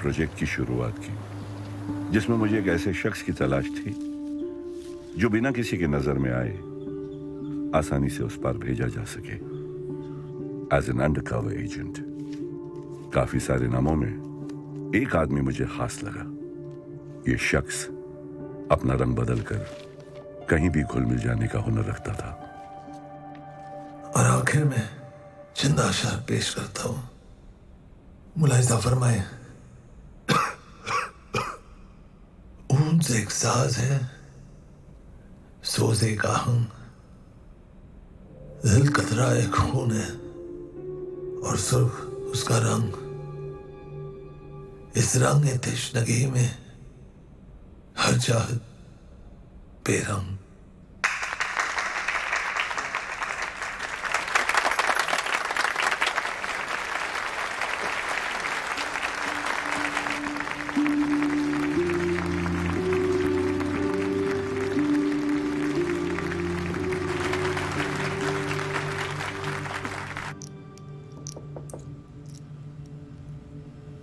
Project की शुरुआत की, जिसमें मुझे एक ऐसे शख्स की तलाश थी जो बिना किसी के नजर में आए आसानी से उस पार भेजा जा सके एज एन अंडरकवर एजेंट। काफी सारे नामों में एक आदमी मुझे खास लगा। ये शख्स अपना रंग बदलकर कहीं भी घुल मिल जाने का हुनर रखता था। और आखिर में चंद आशार पेश करता हूं। मुलाहिजा फरमाए, ऊन से एक साज है, सोजे का हंग, दिल कतरा एक खून है और सुर्ख उसका रंग। इस रंग तश्नगी में हर चाहत बेरंग।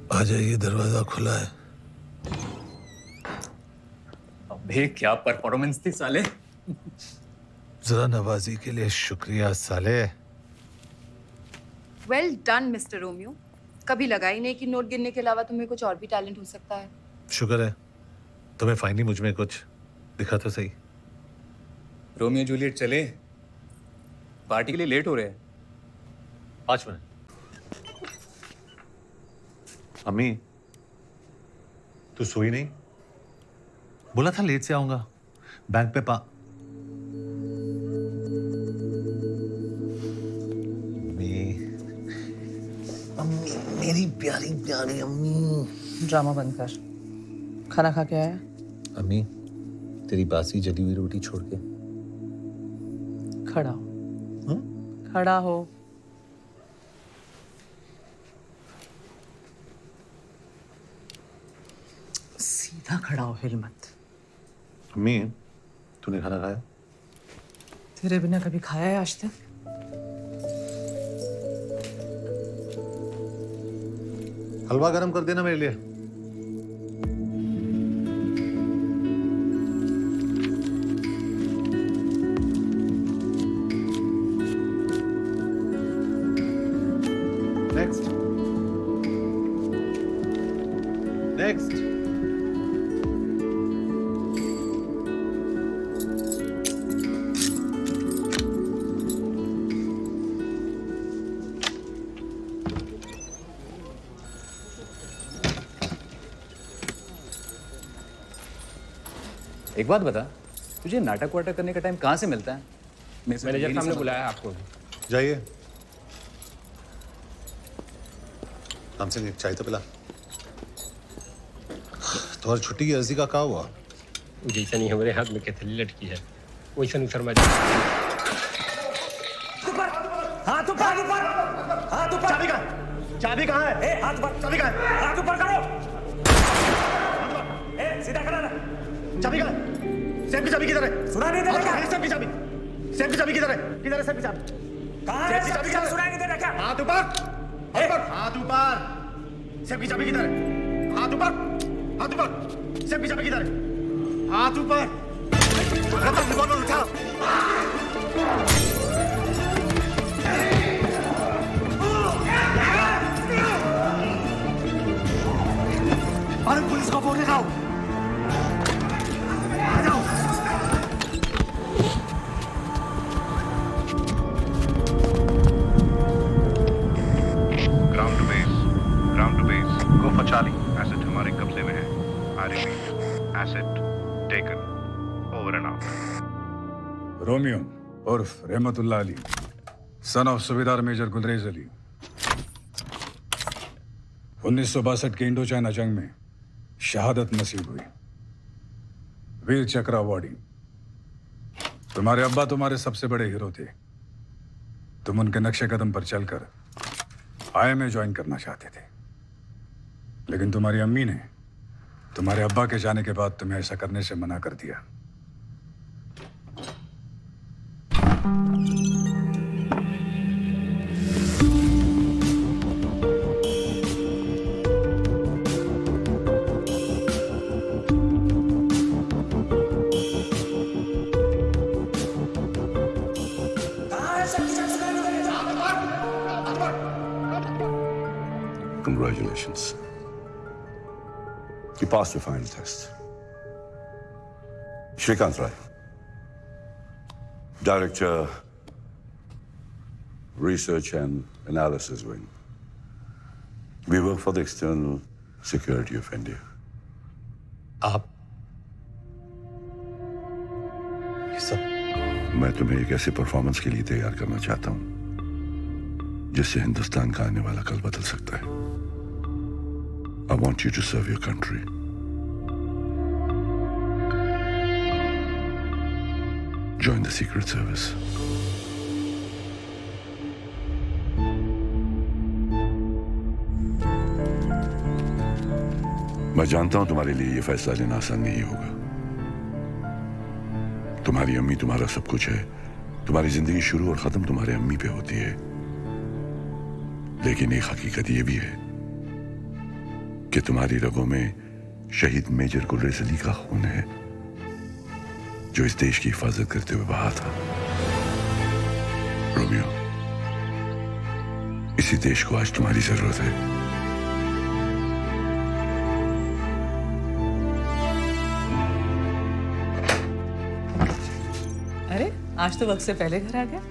आ जाइए, दरवाजा खुला है। अबे क्या परफॉर्मेंस थी साले। जरा नवाजी के लिए शुक्रिया साले। Well done mister Romeo. कभी लगा ही नहीं कि नोट गिनने के अलावा तुम्हें कुछ और भी टैलेंट हो सकता है। शुक्र है तुम्हें फाइनली मुझ में कुछ दिखा तो सही। रोमियो जूलियट चले, पार्टी के लिए लेट हो रहे हैं। 5 मिनट। अम्मी, तू सोई नहीं? बोला था लेट से आऊंगा। बैंक पे अम्मी, मेरी प्यारी प्यारी अम्मी। ड्रामा बंद कर। खाना खा के आया? अम्मी, तेरी बासी जली हुई रोटी छोड़ के। खड़ा हो। खड़ा हो। सीधा खड़ा हो, हिल मत। अम्मी, तूने खाना खाया? तेरे बिना कभी खाया है आज तक? हलवा गरम कर देना मेरे लिए। Next next. एक बात बता, तुझे नाटक वाटक करने का टाइम कहाँ से मिलता है? मैनेजर साहब ने बुलाया है आपको। जाइए। राम सिंह, एक चाय तो पिला। तुम्हारी छुट्टी की अर्जी का क्या हुआ? जैसा नहीं हमारे हाथ में कैथली लटकी है वैसा नहीं शर्मा जी। हाथ ऊपर ऊपर, हाथ ऊपर। चाबी कहाँ? चाबी कहाँ है? ए, हाथ ऊपर। चाबी कहाँ है? हाथ ऊपर करो। ए, सीधा खड़ा रह। चाबी कहाँ है? सेफ की चाबी किधर है? सुना नहीं दे रहा क्या? सेफ की चाबी। सेफ की चाबी किधर है? किधर है सेफ की चाबी? कहाँ है? सेफ की चाबी किधर है? सुना नहीं दे रहा क्या? हाथ ऊपर। हाथ ऊपर। सेफ की चाबी किधर है? हाथ ऊपर। हाथ ऊपर। सेफ की चाबी किधर है? हाथ ऊपर। रिवॉल्वर उठा। अरे पुलिस को फोन लगाओ। आ जाओ। Ground to base go for Charlie. Asset हमारे कब्जे में है। I repeat, asset taken, over and out. Romeo उर्फ रहमतुल्लाह अली, सन ऑफ सूबेदार मेजर गुलरेज अली, 1962 के इंडो चाइना जंग में शहादत नसीब हुई, वीर चक्र अवार्डी। तुम्हारे अब्बा तुम्हारे सबसे बड़े हीरो थे। तुम उनके नक्शे कदम पर चलकर आईएमए ज्वाइन करना चाहते थे, लेकिन तुम्हारी अम्मी ने तुम्हारे अब्बा के जाने के बाद तुम्हें ऐसा करने से मना कर दिया। Congratulations. You passed your final test. Shrikant Rai, Director, Research and Analysis Wing. We work for the external security of India. आप ये सब मैं तुम्हें एक ऐसे परफॉर्मेंस के लिए तैयार करना चाहता हूं जिससे हिंदुस्तान का आने वाला कल बदल सकता है. I want you to serve your country. Join the Secret Service. मैं जानता हूं तुम्हारे लिए यह फैसला लेना आसान नहीं होगा. तुम्हारी अम्मी तुम्हारा सब कुछ है. तुम्हारी जिंदगी शुरू और खत्म तुम्हारे अम्मी पे होती है. लेकिन एक हकीकत यह भी है कि तुम्हारी रगों में शहीद मेजर गुलरेज अली का खून है, जो इस देश की हिफाजत करते हुए बहा था. रोमियो, इसी देश को आज तुम्हारी जरूरत है. अरे आज तो वक्त से पहले घर आ गया.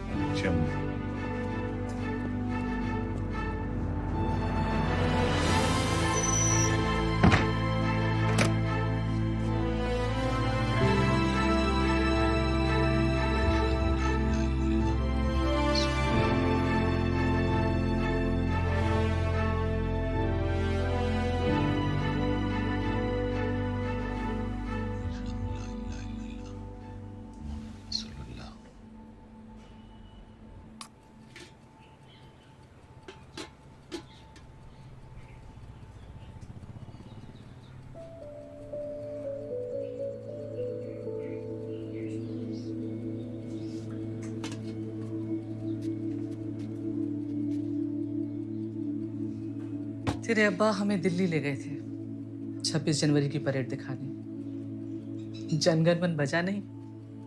तेरे अब्बा हमें दिल्ली ले गए थे 26 जनवरी की परेड दिखाने. जनगण मन बजा नहीं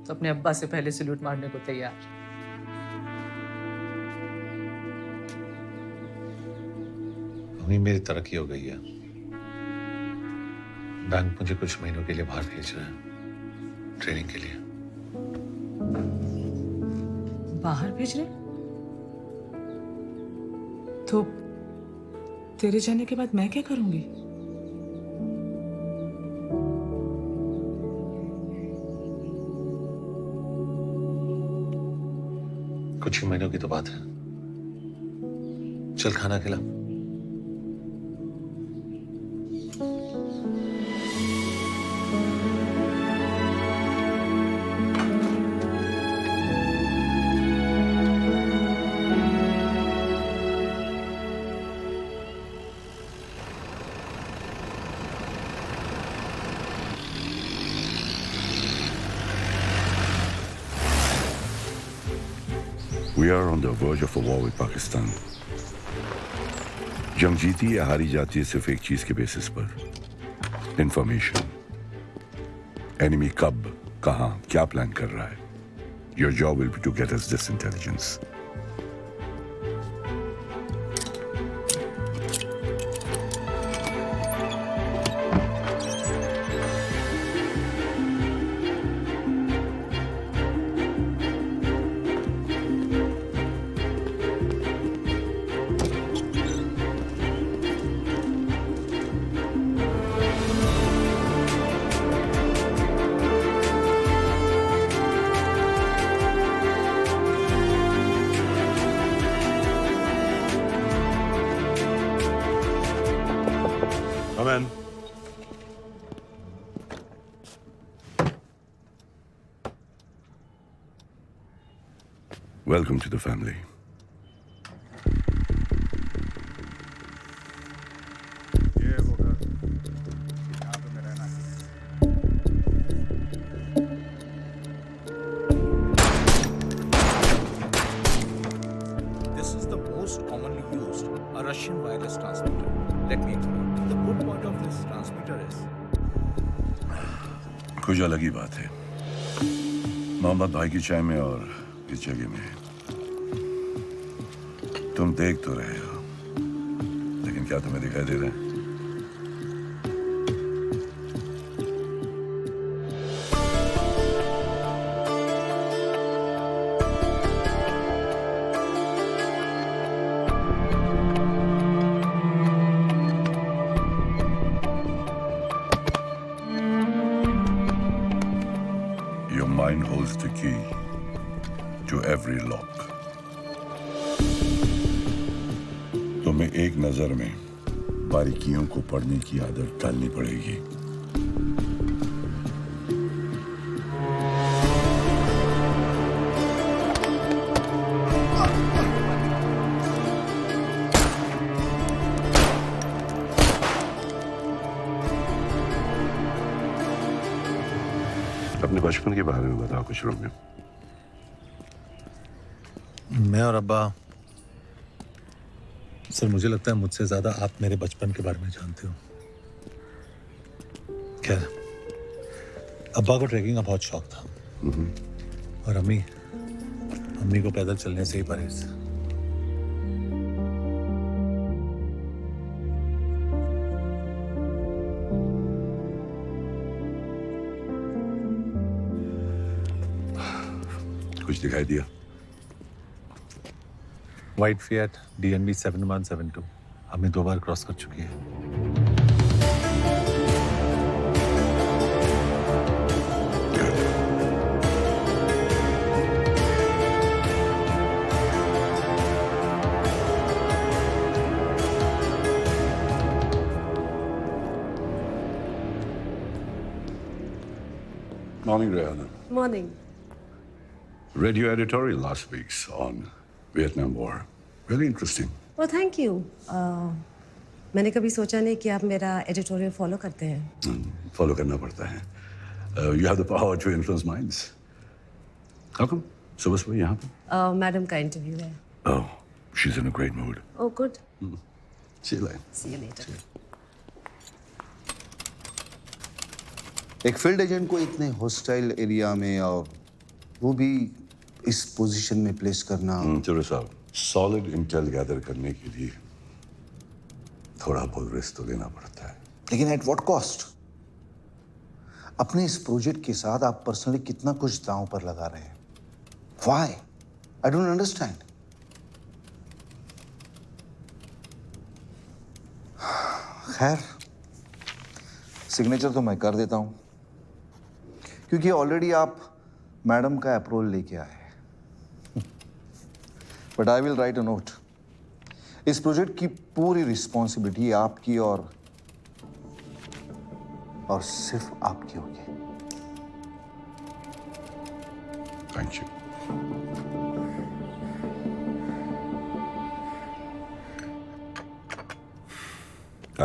तो अपने अब्बा से पहले सैल्यूट मारने को तैयार. अम्मी, मेरी तरक्की हो गई है. बैंक मुझे कुछ महीनों के लिए बाहर भेज रहा है ट्रेनिंग के लिए. बाहर भेज रहे? तो तेरे जाने के बाद मैं क्या करूंगी? कुछ ही महीनों की तो बात है. चल खाना खिला. We are on the verge of a war with Pakistan. जंग जीती या हारी जाती है सिर्फ एक चीज के बेसिस पर, इंफॉर्मेशन. एनिमी कब, कहां, क्या प्लान कर रहा है. Your job will be to get us this intelligence. Come in. Welcome to the family. ये वो घर यहाँ पे मैं रहना है. This is the most commonly used, a Russian wireless transmitter. Let me explain. The good part of this transmitter is कुछ अलग ही बात है. मोहम्मद भाई की चाय में और इस जगह में तुम देख तो रहे हो, लेकिन क्या तुम्हें दिखाई दे रहे हैं? Your mind holds the key to every lock. तुम्हें एक नजर में बारीकियों को पढ़ने की आदत डालनी पड़ेगी। अपने बचपन के बारे में बताओ कुछ रोमियो। मैं और अब्बा, सर मुझे लगता है मुझसे ज्यादा आप मेरे बचपन के बारे में जानते हो। खैर, अब्बा को ट्रैकिंग का बहुत शौक था और अम्मी को पैदल चलने से ही परहेज। कुछ दिखाई दिया? वाइट फिएट DNV 7172 हमें 2 बार क्रॉस कर चुकी है। Morning, Rihanna. Morning. Read your editorial last week's on Vietnam War. Really interesting. Oh, thank you. मैंने कभी सोचा नहीं कि आप मेरा एडिटोरियल फॉलो करते हैं। फॉलो करना पड़ता है। You have the power to influence minds. How come? सुबह यहाँ पे? मैडम का इंटरव्यू है। Oh, she's in a great mood. Oh, good. See you later. See you later. एक फील्ड एजेंट को इतने हॉस्टाइल एरिया में और वो भी इस पोजीशन में प्लेस करना। चलो साहब, सॉलिड इंटेल गैदर करने के लिए थोड़ा बहुत रिस्क तो लेना पड़ता है। लेकिन एट व्हाट कॉस्ट? अपने इस प्रोजेक्ट के साथ आप पर्सनली कितना कुछ दांव पर लगा रहे हैं। व्हाई? I don't understand. खैर, सिग्नेचर तो मैं कर देता हूं क्योंकि ऑलरेडी आप मैडम का अप्रूवल लेके आए हैं। But I will write a note. इस प्रोजेक्ट की पूरी रिस्पॉन्सिबिलिटी आपकी और सिर्फ आपकी होगी। Thank you.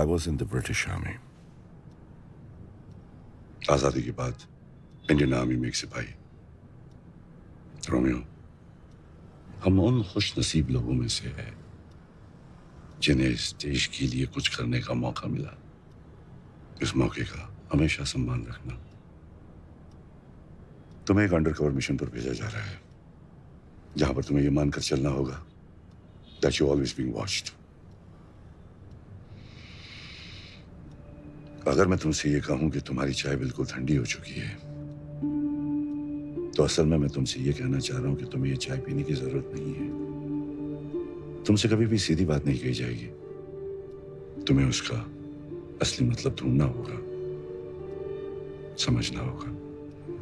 I was in the British Army. आजादी के बाद इंडियन आर्मी में एक सिपाही। रोमियो, हम उन खुशनसीब लोगों में से हैं जिन्हें इस देश के लिए कुछ करने का मौका मिला। इस मौके का हमेशा सम्मान रखना। तुम्हें एक अंडरकवर मिशन पर भेजा जा रहा है जहां पर तुम्हें यह मानकर चलना होगा that you always being watched. अगर मैं तुमसे ये कहूं कि तुम्हारी चाय बिल्कुल ठंडी हो चुकी है तो असल में मैं तुमसे ये कहना चाह रहा हूं कि तुम्हें ये चाय पीने की जरूरत नहीं है। तुमसे कभी भी सीधी बात नहीं कही जाएगी। तुम्हें उसका असली मतलब ढूंढना होगा, समझना होगा।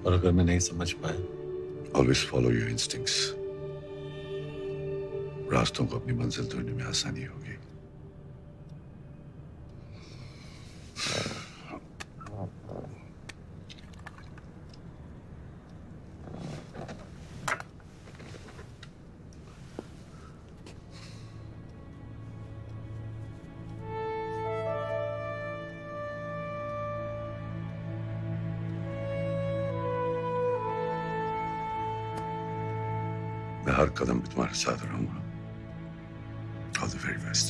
और अगर मैं नहीं समझ पाया? Always follow your instincts. रास्तों को अपनी मंजिल ढूंढने में आसानी होगी। मैं हर कदम पे तुम्हारे साथ रहूंगा। All the very best.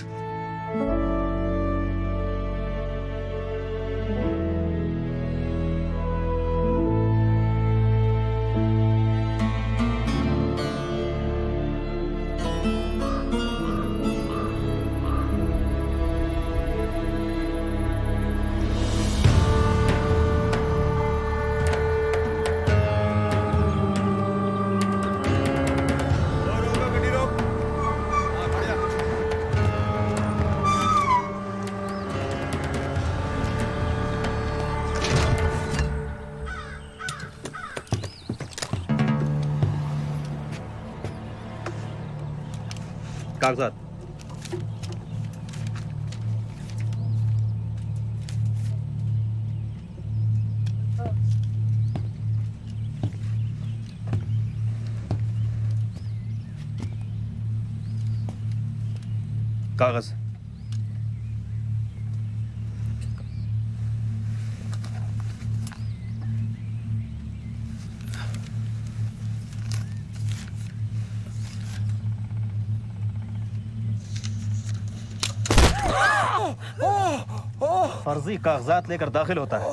कागजात। कागज। फर्जी कागजात लेकर दाखिल होता है,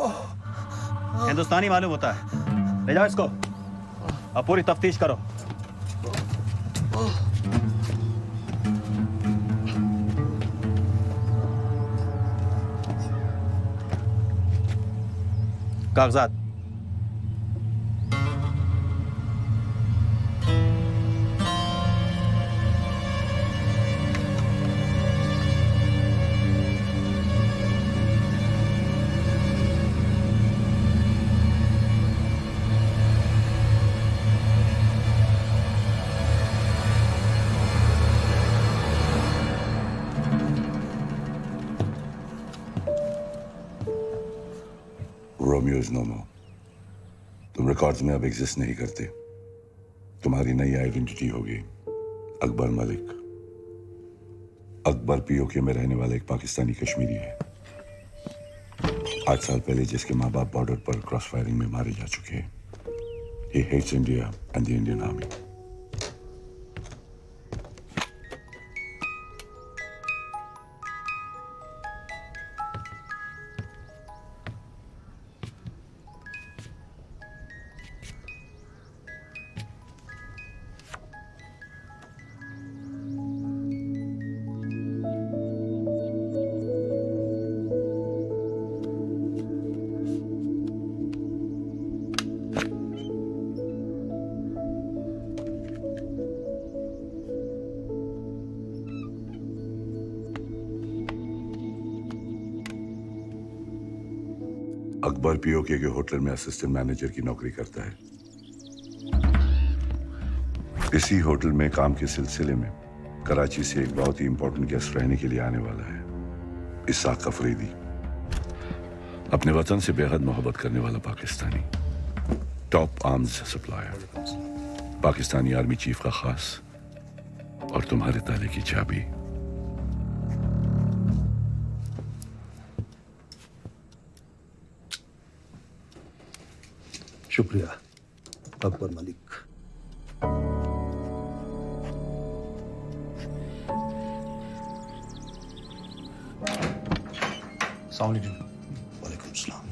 हिंदुस्तानी मालूम होता है। ले जाओ इसको, अब पूरी तफ्तीश करो। कागजात। रोमियो इज नो मोर। तुम रिकॉर्ड्स में अब एग्जिस्ट नहीं करते। तुम्हारी नई आइडेंटिटी होगी अकबर मलिक। अकबर पीओके में रहने वाला एक पाकिस्तानी कश्मीरी है। 8 साल पहले जिसके माँ बाप बॉर्डर पर क्रॉस फायरिंग में मारे जा चुके हैं। He hates India and the Indian Army. Akbar PoK के होटल में असिस्टेंट मैनेजर की नौकरी करता है। इसी होटल में काम के सिलसिले में कराची से एक बहुत ही इंपॉर्टेंट गेस्ट रहने के लिए आने वाला है, इसाक अफरीदी। अपने वतन से बेहद मोहब्बत करने वाला Pakistani, top arms supplier, Pakistani army chief का खास, और तुम्हारे ताले की चाबी। शुक्रिया अकबर मलिक। वालेकुम सलाम।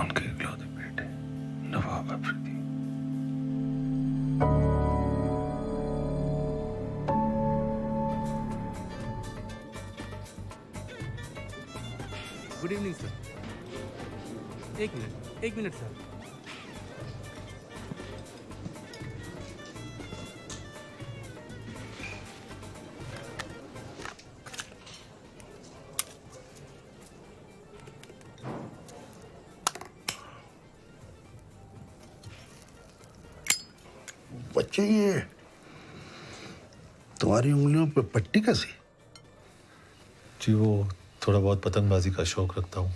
उनके इकलौते बेटे Nawab Afridi. Good evening sir. एक मिनट सर। बच्चे, ये तुम्हारी उंगलियों पे पट्टी कैसी? जी वो थोड़ा बहुत पतंगबाजी का शौक रखता हूँ।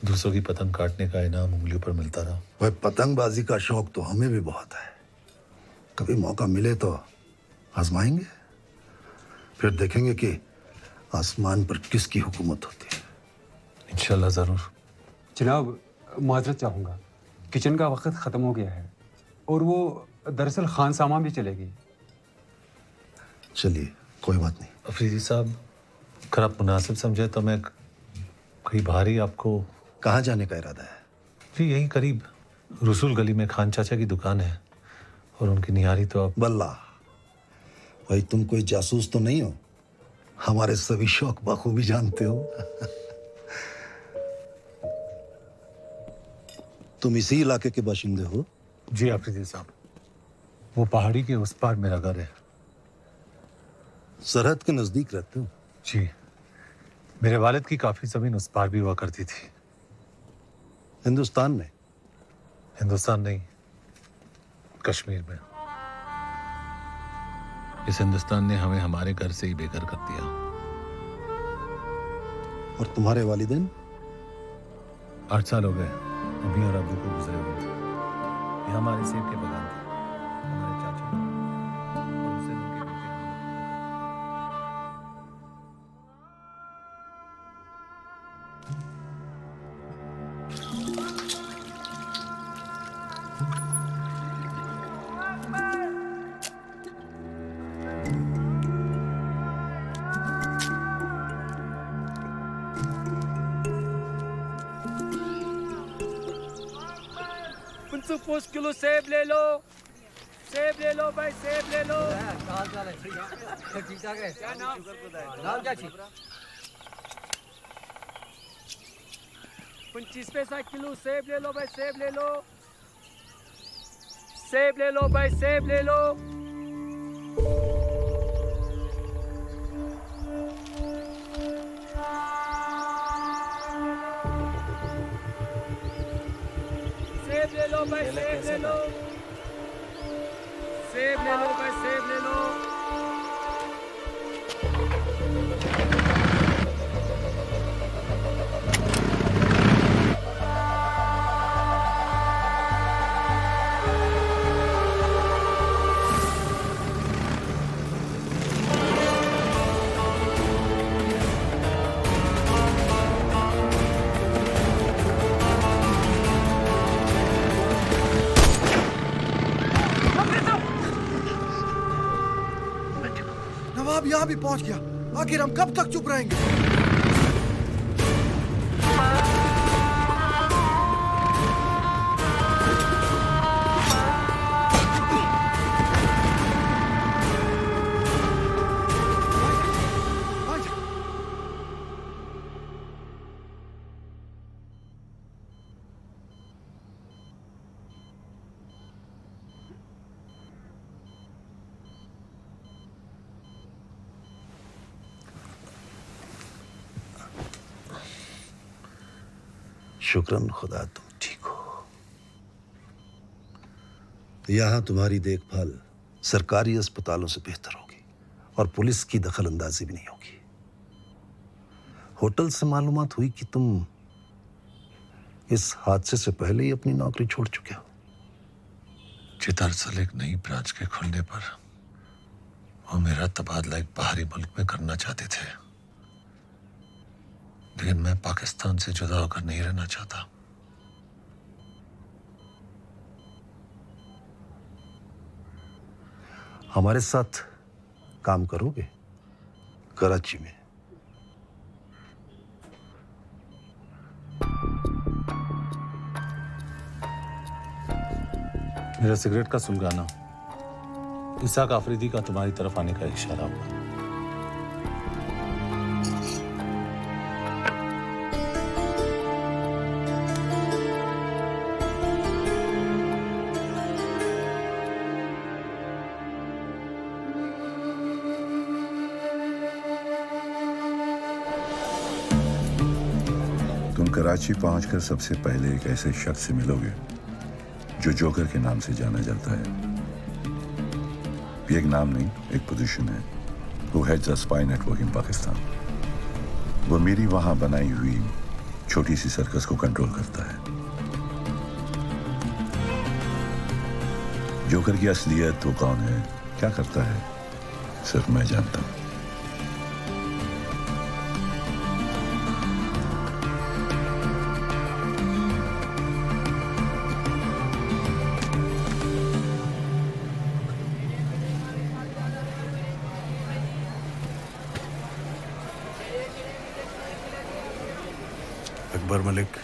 दूसरों की पतंग काटने का इनाम उंगलियों पर मिलता रहा। भाई पतंगबाजी का शौक तो हमें भी बहुत है। कभी मौका मिले तो आजमाएंगे, फिर देखेंगे कि आसमान पर किसकी हुकूमत होती है। इंशाल्लाह जरूर। जनाब, माजरत चाहूँगा, किचन का वक्त ख़त्म हो गया है और वो दरअसल खान सामा भी चलेगी। चलिए, कोई बात नहीं। अफरीदी साहब, अगर आप मुनासिब समझे तो मैं कहीं बाहर ही आपको। कहाँ जाने का इरादा है? जी यहीं करीब रसूल गली में खान चाचा की दुकान है और उनकी निहारी तो आप। बल्ला भाई, तुम कोई जासूस तो नहीं हो? हमारे सभी शौक बखूबी जानते हो। तुम इसी इलाके के बाशिंदे हो? जी अफरीदी साहब, वो पहाड़ी के उस पार मेरा घर है। सरहद के नजदीक रहते हो? जी, मेरे वालिद की काफी जमीन उस पार भी हुआ करती थी। हिंदुस्तान में? हिंदुस्तान नहीं, कश्मीर में। इस हिंदुस्तान ने हमें हमारे घर से ही बेघर कर दिया। और तुम्हारे वालिदैन? 8 साल हो गए अम्मी और अब्बू को गुजरे हुए। ये हमारे सेब के बगान थे, हमारे चाचा और उससे उनके बेटे। कुछ किलो सेब ले लो, सेब ले लो भाई, सेब ले लो। क्या नाम? नाम क्या छी? 25 पैसा किलो सेब ले लो भाई, सेब ले लो, सेब ले लो भाई, सेब ले लो। सेब ले लो भाई, सेब ले लो, सेब ले लो भाई, सेब ले लो। नवाब यहाँ भी पहुंच गया। आखिर हम कब तक चुप रहेंगे? शुक्रन खुदा तुम ठीक हो। यहां तुम्हारी देखभाल सरकारी अस्पतालों से बेहतर होगी और पुलिस की दखल अंदाजी भी नहीं होगी। होटल से मालूमात हुई कि तुम इस हादसे से पहले ही अपनी नौकरी छोड़ चुके हो। जी दरअसल एक नई ब्रांच के खुलने पर वो मेरा तबादला एक बाहरी मुल्क में करना चाहते थे, लेकिन मैं पाकिस्तान से जुदा होकर नहीं रहना चाहता। हमारे साथ काम करोगे कराची में? मेरा सिगरेट का सुलगाना इसाक आफरीदी का तुम्हारी तरफ आने का इशारा हुआ। तुम कराची पहुंचकर सबसे पहले एक ऐसे शख्स से मिलोगे जो जोकर के नाम से जाना जाता है। ये एक नाम नहीं, एक पोजीशन है। Who heads a spy network in Pakistan. वो मेरी वहां बनाई हुई छोटी सी सर्कस को कंट्रोल करता है। जोकर की असलियत वो कौन है, क्या करता है, सिर्फ मैं जानता हूं। अकबर मलिक,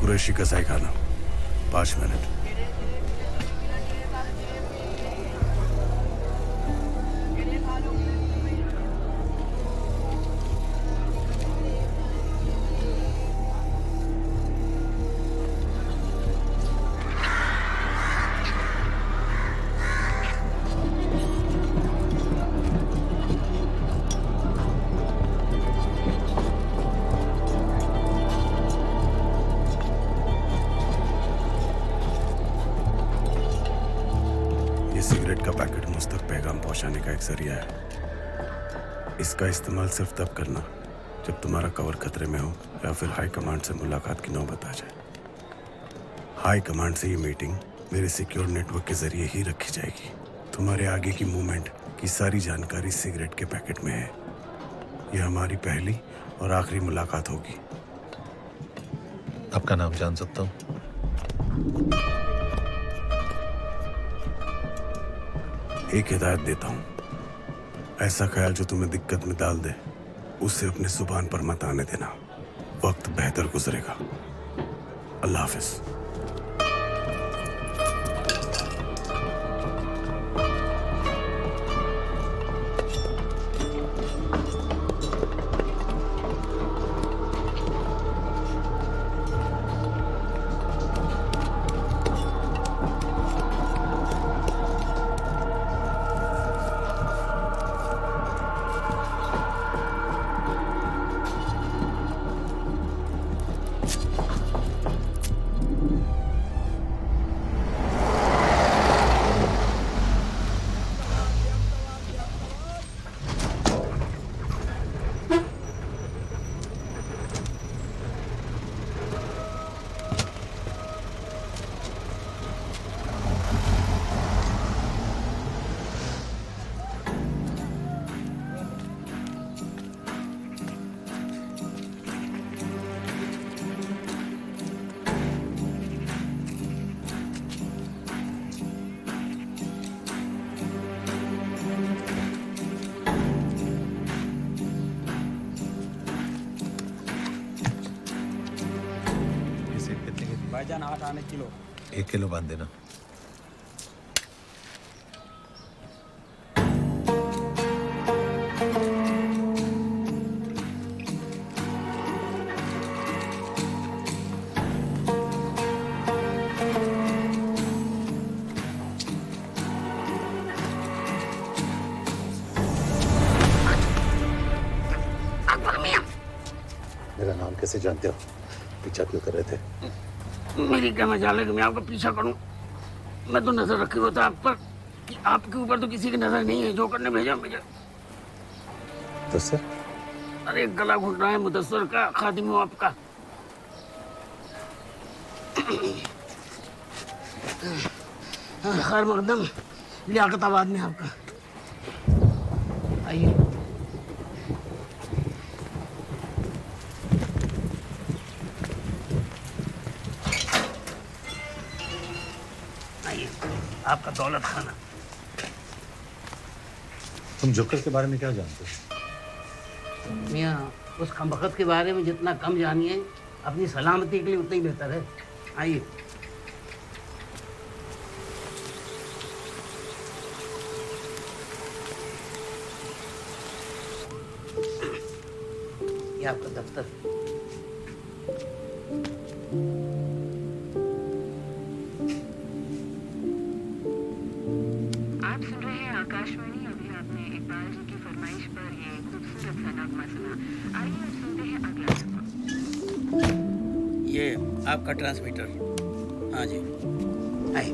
कुरैशी कसाई खाना, 5 मिनट। सिगरेट का पैकेट मुझ तक पैगाम पहुंचाने का एक जरिया है। इसका इस्तेमाल सिर्फ तब करना जब तुम्हारा कवर खतरे में हो या फिर हाई कमांड से मुलाकात की नौबत आ जाए। हाई कमांड से ये मीटिंग मेरे सिक्योर नेटवर्क के जरिए ही रखी जाएगी। तुम्हारे आगे की मूवमेंट की सारी जानकारी सिगरेट के पैकेट में है। यह हमारी पहली और आखिरी मुलाकात होगी। आपका नाम जान सकता हूँ? एक हिदायत देता हूं, ऐसा ख्याल जो तुम्हें दिक्कत में डाल दे उसे अपने जुबान पर मत आने देना। वक्त बेहतर गुजरेगा। अल्लाह हाफिज। भाईजान 8 आने किलो। 1 किलो बांध देना। मेरा नाम कैसे जानते हो? पीछा क्यों कर रहे थे? मेरी क्या मजाल है कि मैं आपका पीछा करूं। मैं तो नजर रखी हुआ था आप पर कि आपके ऊपर तो किसी की नजर नहीं है। जोकर ने भेजा मुझे। तो सर? अरे गला घुट रहा है मुदस्सर का, खादिम हूं आपका। खैर मकदम लियाकताबाद में आपका। आइए। आपका दौलत खाना। तुम जोकर के बारे में क्या जानते हो? मियाँ उस खमबख्त के बारे में जितना कम जानिए अपनी सलामती के लिए उतना ही बेहतर है। आइए। ये आपका दफ्तर है। आप सुन रहे हैं आकाशवाणी। अभी आपने इकबाल जी की फरमाइश पर ये खूबसूरत सा नगमा सुना। आइए अब सुनते हैं अगला नगमा। ये आपका ट्रांसमीटर। हाँ जी, आइए।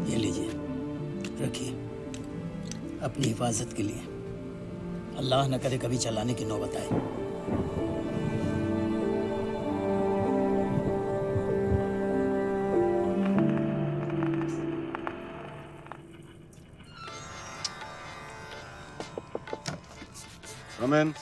ये लीजिए, रखिए अपनी हिफाजत के लिए। अल्लाह न करे कभी चलाने की नौबत आए। Come in.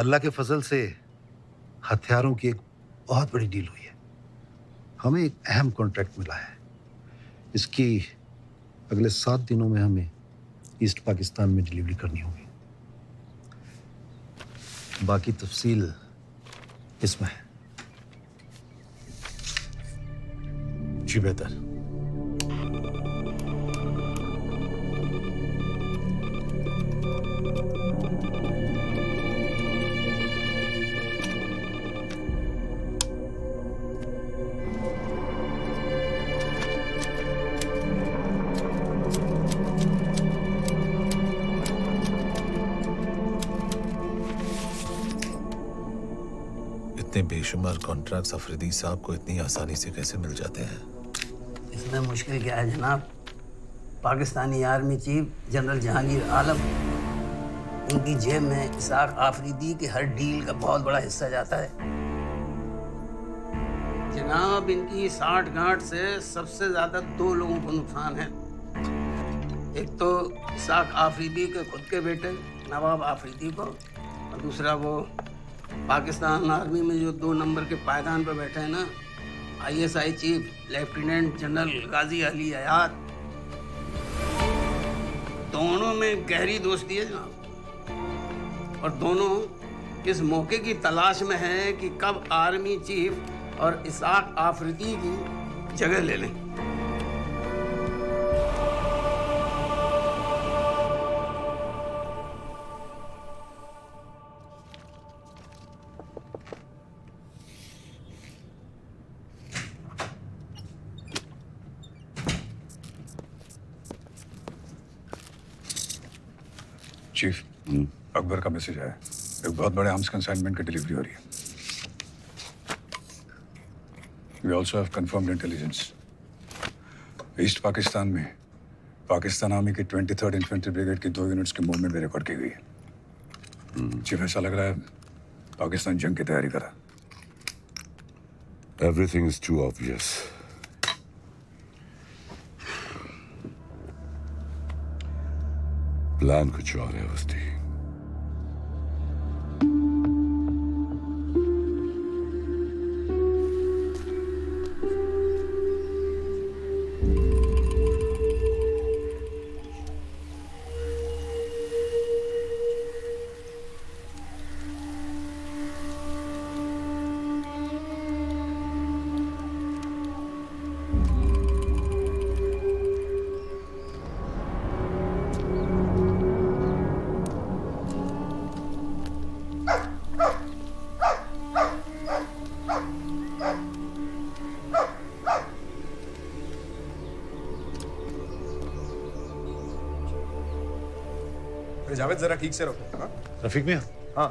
अल्लाह के फजल से हथियारों की एक बहुत बड़ी डील हुई है। हमें एक अहम कॉन्ट्रैक्ट मिला है। इसकी अगले 7 दिनों में हमें ईस्ट पाकिस्तान में डिलीवरी करनी होगी। बाकी तफसील इसमें है। जी बेहतर। इतने बेशुमार कॉन्ट्रैक्ट्स अफरीदी साहब को इतनी आसानी से कैसे मिल जाते हैं? इसमें मुश्किल क्या है जनाब? Pakistani army chief general Jahangir Alam, उनकी जेब में इसाक आफरीदी की हर डील का बहुत बड़ा हिस्सा जाता है। जनाब, इनकी 60 गांठ से सबसे ज्यादा 2 लोगों को नुकसान है। एक तो इसाक आफरीदी के खुद के बेटे नवाब आफरीदी को, और दूसरा वो पाकिस्तान आर्मी में जो 2 नंबर के पायदान पर बैठे हैं ना, ISI चीफ लेफ्टिनेंट जनरल गाजी अली हयात। दोनों में गहरी दोस्ती है जनाब, और दोनों इस मौके की तलाश में हैं कि कब आर्मी चीफ और इसाक आफरीदी की जगह ले लें। चीफ, अकबर का मैसेज आया। एक बहुत बड़े आर्म्स कंसाइनमेंट की डिलीवरी हो रही है। We also have confirmed intelligence. East Pakistan में पाकिस्तान आर्मी की 23rd इन्फेंट्री ब्रिगेड की 2 यूनिट्स की मूवमेंट भी रिकॉर्ड की गई है। चीफ, ऐसा लग रहा है पाकिस्तान जंग की तैयारी कर रहा है। Everything is too obvious. Plan कुछ और है वस्ती। अरे जावेद जरा ठीक से रखो। हाँ रफीक मियाँ, हाँ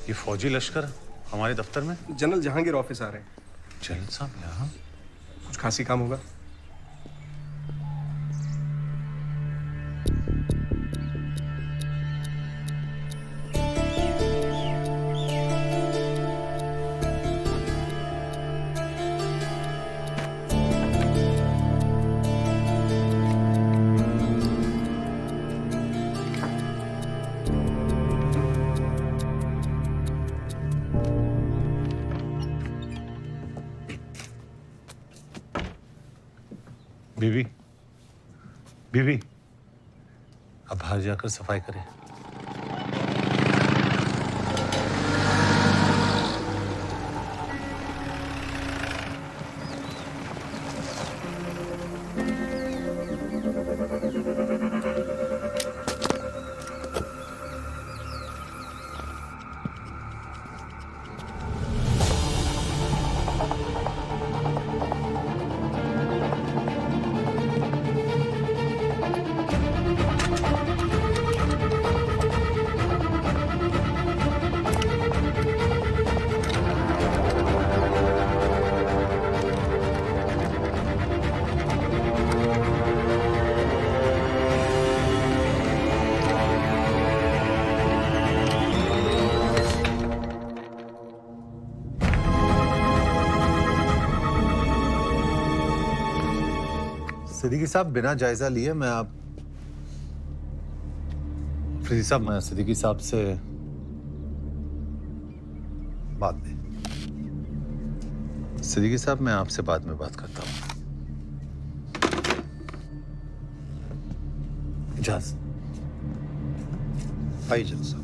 ये फौजी लश्कर हमारे दफ्तर में? जनरल जहांगीर ऑफिस आ रहे हैं। जनरल साहब यहाँ? कुछ खासी काम होगा। बीवी, बीवी, अब बाहर जाकर सफाई करें। सिद्दीकी साहब बिना जायजा लिए मैं आप अफरीदी साहब, मैं सिद्दीकी साहब से बाद में। सिद्दीकी साहब, मैं आपसे बाद में बात करता हूँ। इजाज़त। आइए जनरल साहब।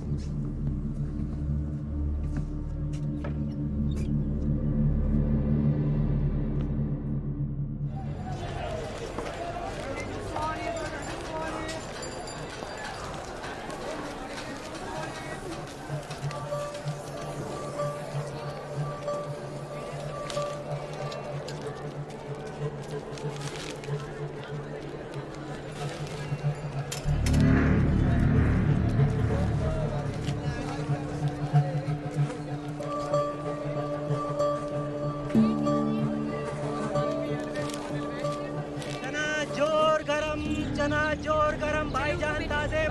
चना जोर गरम भाईजान ताजे।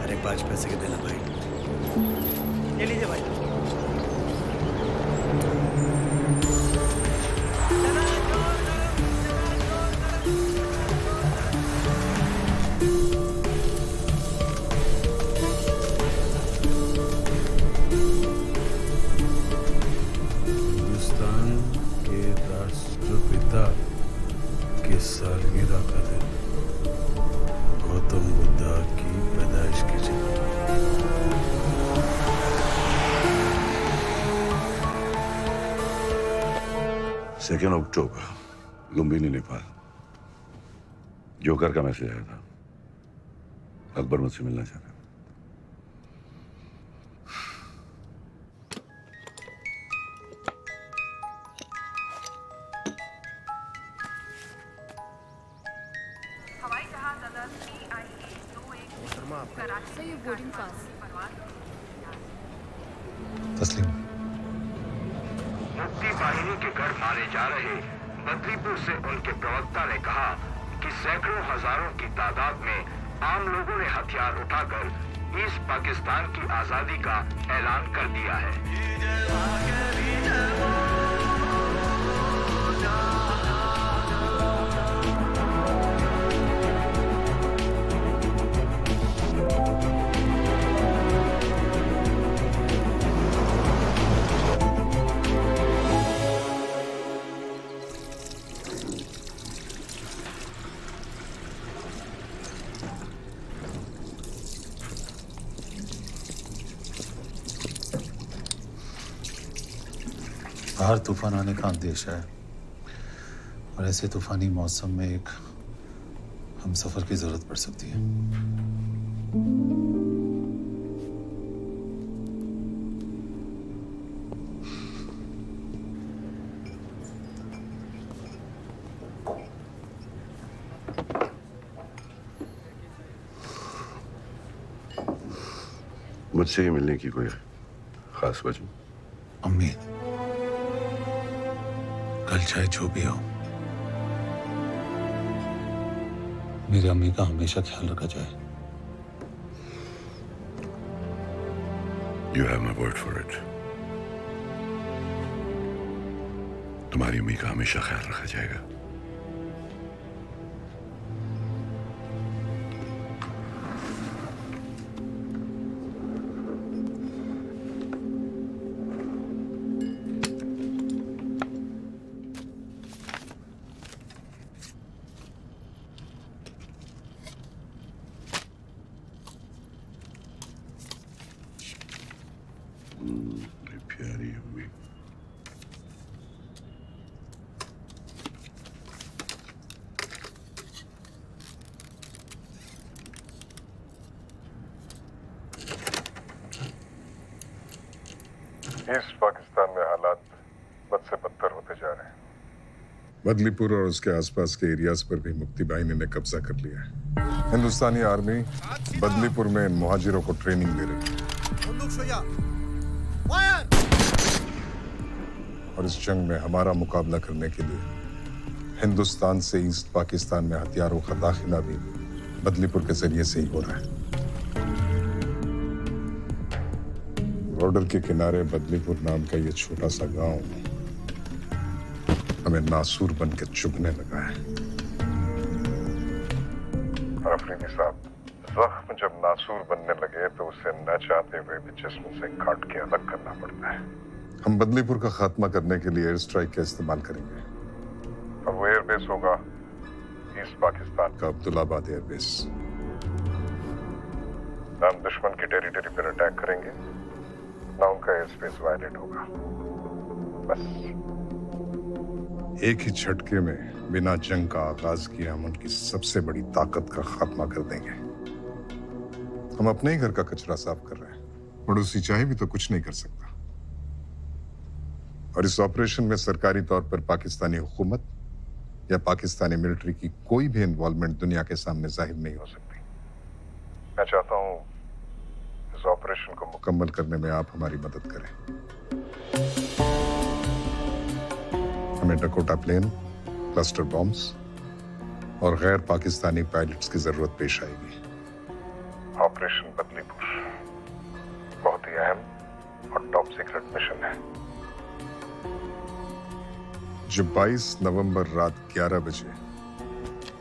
अरे 5 पैसे के देना भाई। ले लीजिए भाई। हिंदुस्तान के राष्ट्रपिता की सालगिरह का दिन, गौतम बुद्धा की पैदाइश की जगह। 2 अक्टूबर, लुम्बिनी, नेपाल। जोकर का मैसेज आया था, अकबर मुझसे मिलना चाहता है। तस्लीम। मुक्ति बाहिनी के घर मारे जा रहे बद्रीपुर से उनके प्रवक्ता ने कहा कि सैकड़ों हजारों की तादाद में आम लोगों ने हथियार उठाकर ईस्ट पाकिस्तान की आजादी का ऐलान कर दिया है। बाहर तूफान आने का अंदेशा है और ऐसे तूफानी मौसम में एक हम सफर की जरूरत पड़ सकती है। मुझसे ही मिलने की कोई खास वजह? अम्मी, कल चाहे जो भी हो, मेरी अम्मी का हमेशा ख्याल रखा जाए। You have my word for it. तुम्हारी अम्मी का हमेशा ख्याल रखा जाएगा। मेरी प्यारी अम्मी। ईस्ट पाकिस्तान में हालात बद से बदतर होते जा रहे हैं। बदलीपुर और उसके आसपास के एरियाज पर भी मुक्ति बाहिनी ने कब्जा कर लिया है। हिंदुस्तानी आर्मी बदलीपुर में इन मुहाजिरों को ट्रेनिंग दे रही है और इस जंग में हमारा मुकाबला करने के लिए हिंदुस्तान से ईस्ट पाकिस्तान में हथियारों का दाखिला भी बदलीपुर के जरिए से ही हो रहा है। बॉर्डर के किनारे बदलीपुर नाम का ये छोटा सा गांव हमें नासूर बन के चुभने लगा है। अफरीदी साहब, जख्म जब नासूर बनने लगे तो उसे न चाहते हुए भी जिस्म से काट के अलग करना पड़ता है। हम बदलीपुर का खात्मा करने के लिए एयर स्ट्राइक का इस्तेमाल करेंगे और वो एयरबेस होगा ईस्ट पाकिस्तान का अब्दुल्लाबाद एयरबेस। हम दुश्मन की टेरिटरी पर अटैक करेंगे, ना उनका एयर स्पेस वायलेट होगा। बस एक ही झटके में बिना जंग का आगाज किए हम उनकी सबसे बड़ी ताकत का खात्मा कर देंगे। हम अपने ही घर का कचरा साफ कर रहे हैं, पड़ोसी चाहे भी तो कुछ नहीं कर सकता। और इस ऑपरेशन में सरकारी तौर पर पाकिस्तानी हुकूमत या पाकिस्तानी मिलिट्री की कोई भी इन्वॉल्वमेंट दुनिया के सामने जाहिर नहीं हो सकती। मैं चाहता हूं इस ऑपरेशन को मुकम्मल करने में आप हमारी मदद करें। हमें डकोटा प्लेन, क्लस्टर बॉम्ब्स और गैर पाकिस्तानी पायलट्स की जरूरत पेश आएगी। ऑपरेशन बदलीपुर बहुत ही अहम और टॉप सीक्रेट मिशन है जो 22 नवंबर रात 11 बजे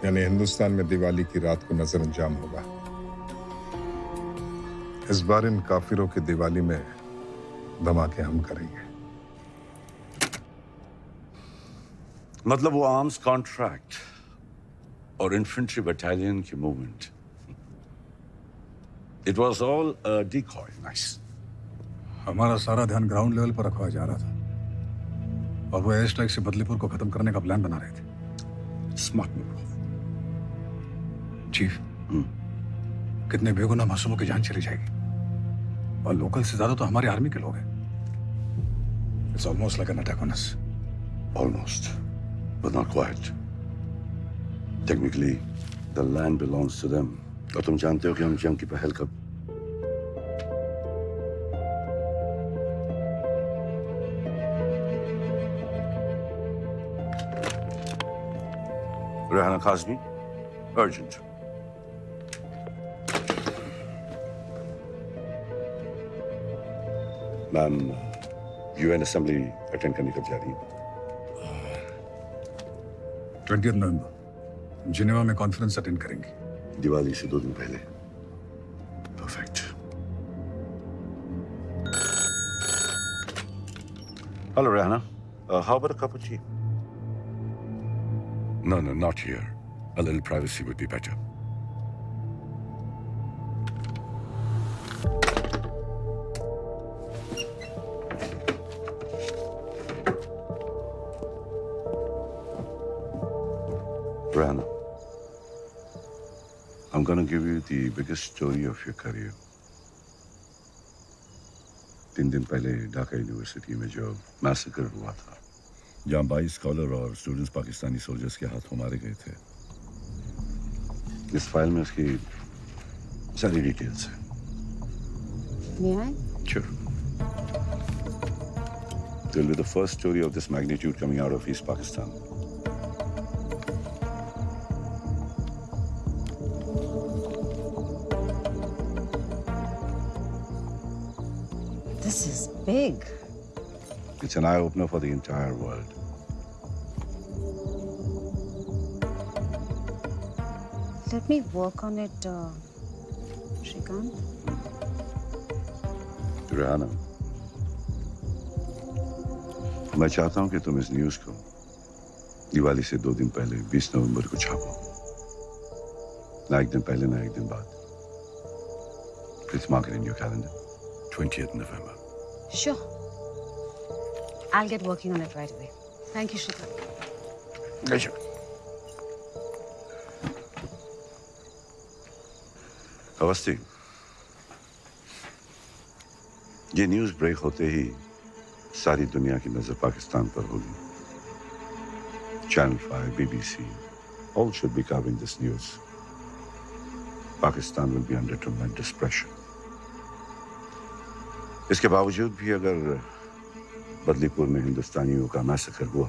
यानी हिंदुस्तान में दिवाली की रात को नजर अंजाम होगा। इस बार इन काफिरों की दिवाली में धमाके हम करेंगे। मतलब वो आर्म्स कॉन्ट्रैक्ट और इन्फेंट्री बटालियन की movement, it was all a decoy. Nice. हमारा सारा ध्यान ग्राउंड लेवल पर रखवाया जा रहा था और वो एयर स्ट्राइक से बदलीपुर को खत्म करने का प्लान बना रहे थे। Smart move chief. कितने बेगुनाह मासूमों की जान चली जाएगी और लोकल से ज्यादा तो हमारी आर्मी के लोग हैं। It's almost like an attack on us. Almost, but not quite. Technically, the land belongs to them. और तुम जानते हो कि हम जंग की पहल कब Rehana Kazmi, urgent. Ma'am, UN assembly attend करने कब जा रही है? 20 नवंबर जिनेवा में कॉन्फ्रेंस अटेंड करेंगे। दिवाली से 2 दिन पहले। Perfect. Hello Rehana, how about a cup of tea? No, not here. A little privacy would be better. Rana, I'm going to give you the biggest story of your career. 3 दिन पहले Dhaka university में जो massacre हुआ था, जहाँ 22 scholar और students Pakistani soldiers के हाथों मारे गए थे, इस फाइल में उसकी सारी डिटेल्स है। May I? Sure. It will be the first story of this magnitude coming out of East Pakistan. This is big. It's an eye-opener for the entire world. Let me work on it, Shrikant. Rehana, मैं चाहता हूं कि तुम इस news को दिवाली से 2 दिन पहले 20 नवंबर को छापो। ना एक दिन पहले ना एक दिन बाद। Please mark it in your calendar. 20th November. Sure. I'll get working on it right away. Thank you, Shrikant. Pleasure. Awasthi, ये न्यूज़ ब्रेक होते ही सारी दुनिया की नजर पाकिस्तान पर होगी। Channel 5, BBC, all should be covering this news. Pakistan will be under tremendous pressure. इसके बावजूद भी अगर बदलीपुर में हिंदुस्तानियों का मैसेकर हुआ,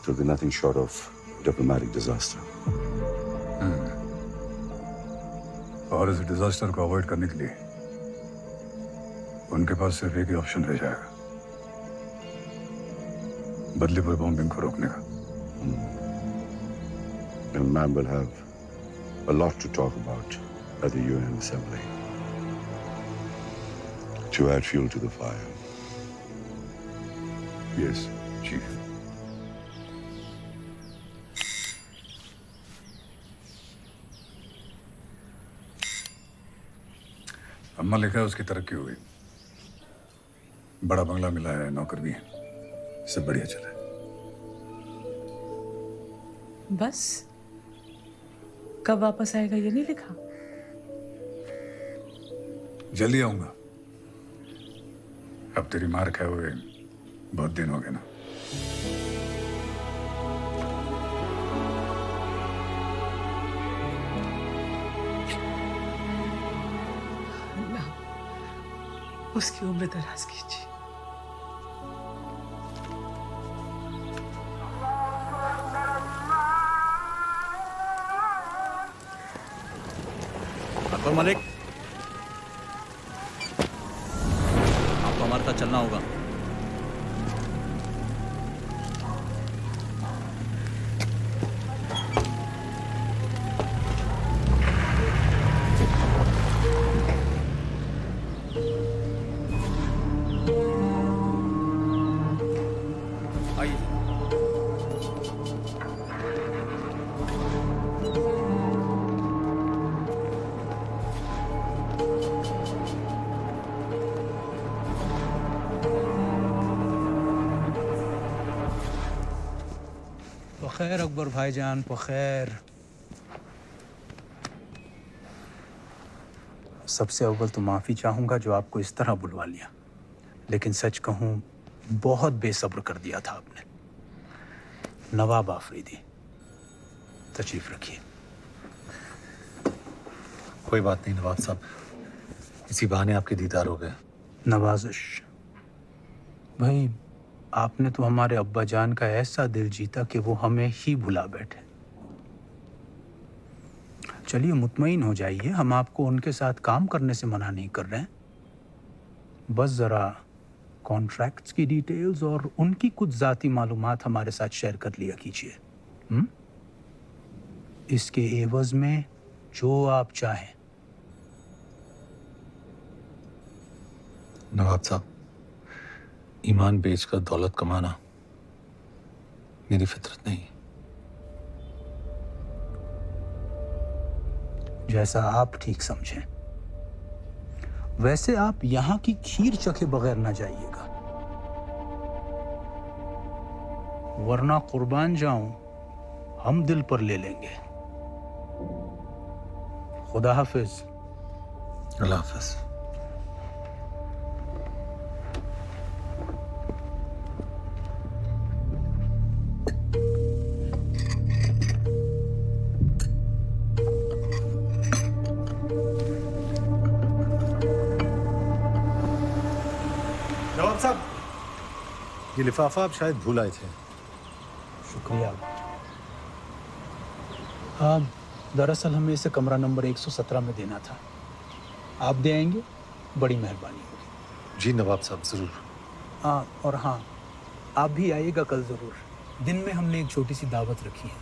तो be nothing short of diplomatic disaster. और इस डिजास्टर को अवॉइड करने के लिए उनके पास सिर्फ एक ही ऑप्शन रह जाएगा, बदलीपुर बॉम्बिंग को रोकने का। And man will have a lot to talk about at the UN Assembly to add fuel to the fire. Yes, Chief. अम्मा लिखा है उसकी तरक्की हो गई, बड़ा बंगला मिला है, नौकर भी है, सब बढ़िया चला है। बस कब वापस आएगा ये नहीं लिखा? जल्दी आऊंगा। अब तेरी मार खाए हुए बहुत दिन हो गए ना। उसकी उम्र दराज कीजिए। अकबर मलिक, आपको हमारे साथ चलना होगा। खैर अकबर भाईजान, खैर। सबसे अव्वल तो माफ़ी चाहूँगा जो आपको इस तरह बुलवा लिया, लेकिन सच कहूँ बहुत बेसब्र कर दिया था आपने। नवाब आफरीदी, तशरीफ रखिए। कोई बात नहीं नवाब साहब, इसी बहाने आपके दीदार हो गए। नवाजिश भाई, आपने तो हमारे अब्बा जान का ऐसा दिल जीता कि वो हमें ही भुला बैठे। चलिए मुतमईन हो जाइए, हम आपको उनके साथ काम करने से मना नहीं कर रहे हैं। बस ज़रा कॉन्ट्रैक्ट्स की डिटेल्स और उनकी कुछ ज़ाती मालूमात हमारे साथ शेयर कर लिया कीजिए। इसके एवज में जो आप चाहें। नवाब साहब, ईमान बेचकर दौलत कमाना मेरी फितरत नहीं। जैसा आप ठीक समझें। वैसे आप यहां की खीर चखे बगैर ना जाइएगा, वरना कुर्बान जाऊं हम दिल पर ले लेंगे। खुदा हाफिज। अल्लाह हाफिज। ये लिफाफा आप शायद भूल आए थे। शुक्रिया। दरअसल हमें इसे कमरा नंबर 117 में देना था। आप दे आएंगे? बड़ी मेहरबानी होगी। जी नवाब साहब, ज़रूर। हाँ, और हाँ, आप भी आइएगा कल ज़रूर। दिन में हमने एक छोटी सी दावत रखी है,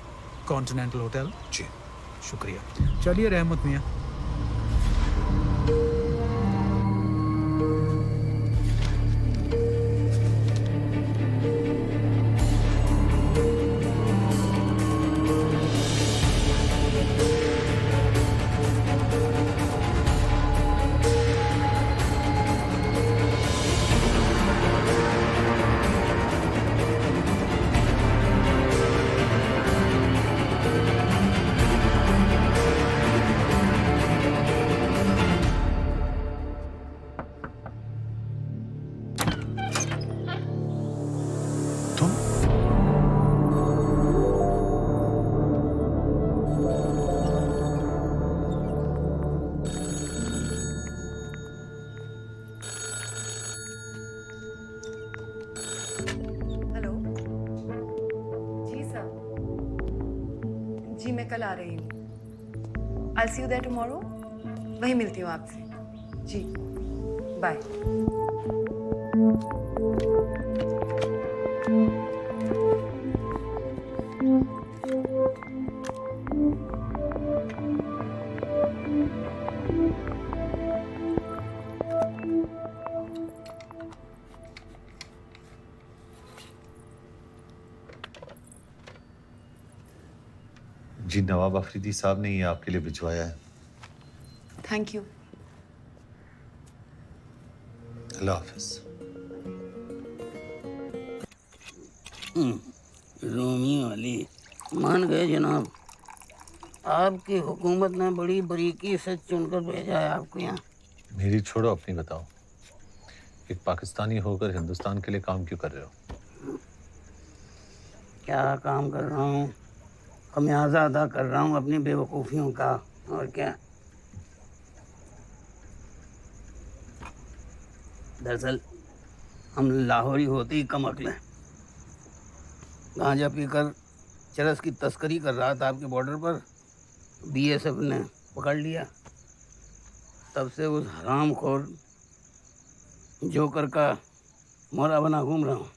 कॉन्टिनेंटल होटल। जी शुक्रिया। चलिए रहमत मियाँ। जी मैं कल आ रही हूँ। I'll see you there tomorrow। वहीं मिलती हूँ आपसे। जी बाय। जी नवाब अफरीदी साहब ने ये आपके लिए भिजवाया है। Thank you. Allah Hafiz. Romeo Ali मान गए जनाब। आपकी हुकूमत ने बड़ी बारीकी से चुनकर भेजा है आपको यहाँ। मेरी छोड़ो, अपनी बताओ। एक पाकिस्तानी होकर हिंदुस्तान के लिए काम क्यों कर रहे हो? क्या काम कर रहा हूँ? खमियाजा अदा कर रहा हूँ अपनी बेवकूफ़ियों का, और क्या। दरअसल हम लाहौरी होते ही कम अकल हैं। गांजा पीकर चरस की तस्करी कर रहा था आपके बॉर्डर पर, बीएसएफ ने पकड़ लिया। तब से उस हरामखोर जोकर का मोहरा बना घूम रहा हूँ।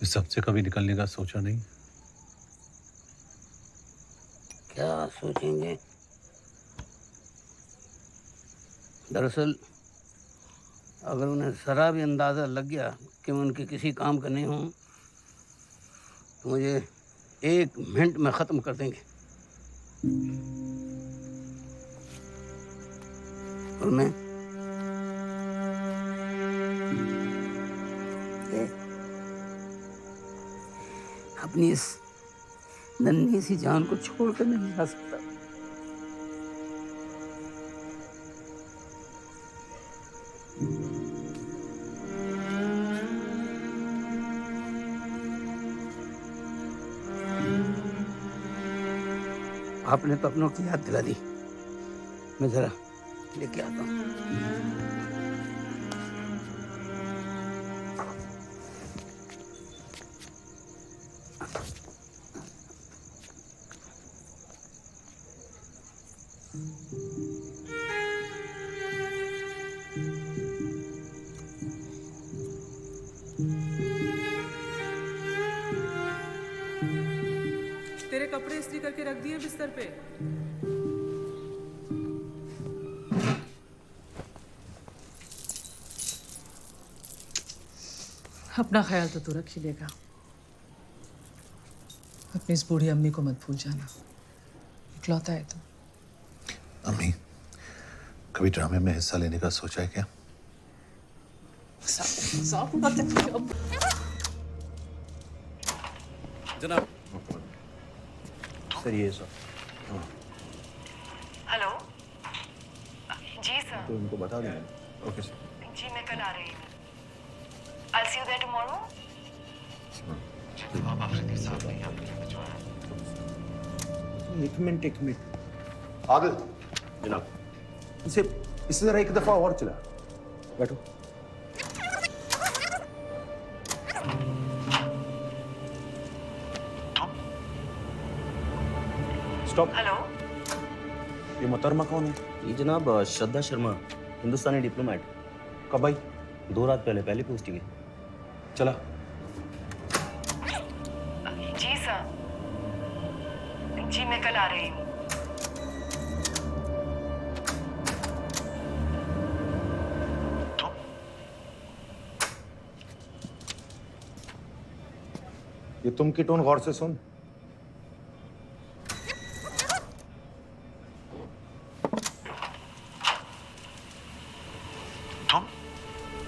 इस सब से कभी निकलने का सोचा नहीं? क्या सोचेंगे? दरअसल अगर उन्हें ज़रा भी अंदाज़ा लग गया कि मैं उनके किसी काम का नहीं हूँ तो मुझे 1 मिनट में ख़त्म कर देंगे। और मैं अपनी इस नन्ही सी जान को छोड़कर नहीं जा सकता। आपने तो अपनों की याद दिला दी। मैं जरा लेके आता हूँ। तेरे कपड़े इस्त्री करके रख दिए बिस्तर पे। अपना ख्याल तो तू रख ही लेगा। अपनी इस बूढ़ी अम्मी को मत भूल जाना। इकलौता है तू। अम्मी, कभी ड्रामे में हिस्सा लेने का सोचा है क्या? जनाब। सर ये सर। हेलो जी सर। तो इनको बता देंगे। Okay sir. जी मैं कल आ रही हूँ। I'll see you there tomorrow। नवाब अफरीदी साहब ने आपके लिए भिजवाया। एक मिनट। आदिल। जनाब। इसे जरा एक दफा और चला। बैठो। स्टॉप। हेलो, ये मोहतरमा कौन है? ये जनाब श्रद्धा शर्मा, हिंदुस्तानी डिप्लोमेट। कब आई? 2 रात पहले पोस्टिंग है। चला। जी सर। जी मैं कल आ रही हूँ। ये तुम की टोन गौर से सुन।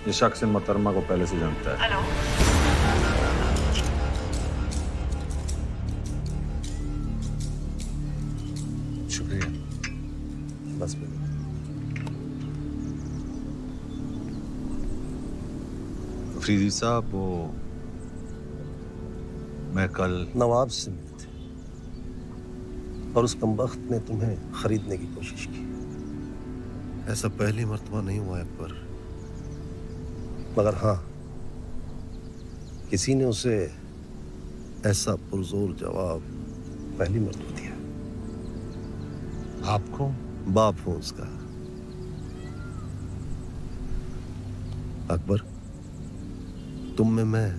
ये शख्स इन मोहतरमा को पहले से जानता है। हेलो, शुक्रिया। बस अफरीदी साहब, वो मैं कल नवाब से मिले थे और उस कमबख्त ने तुम्हें खरीदने की कोशिश की। ऐसा पहली मर्तबा नहीं हुआ है पर, मगर हाँ, किसी ने उसे ऐसा पुरजोर जवाब पहली मर्तबा दिया। आपको? बाप हूं उसका। अकबर, तुम में मैं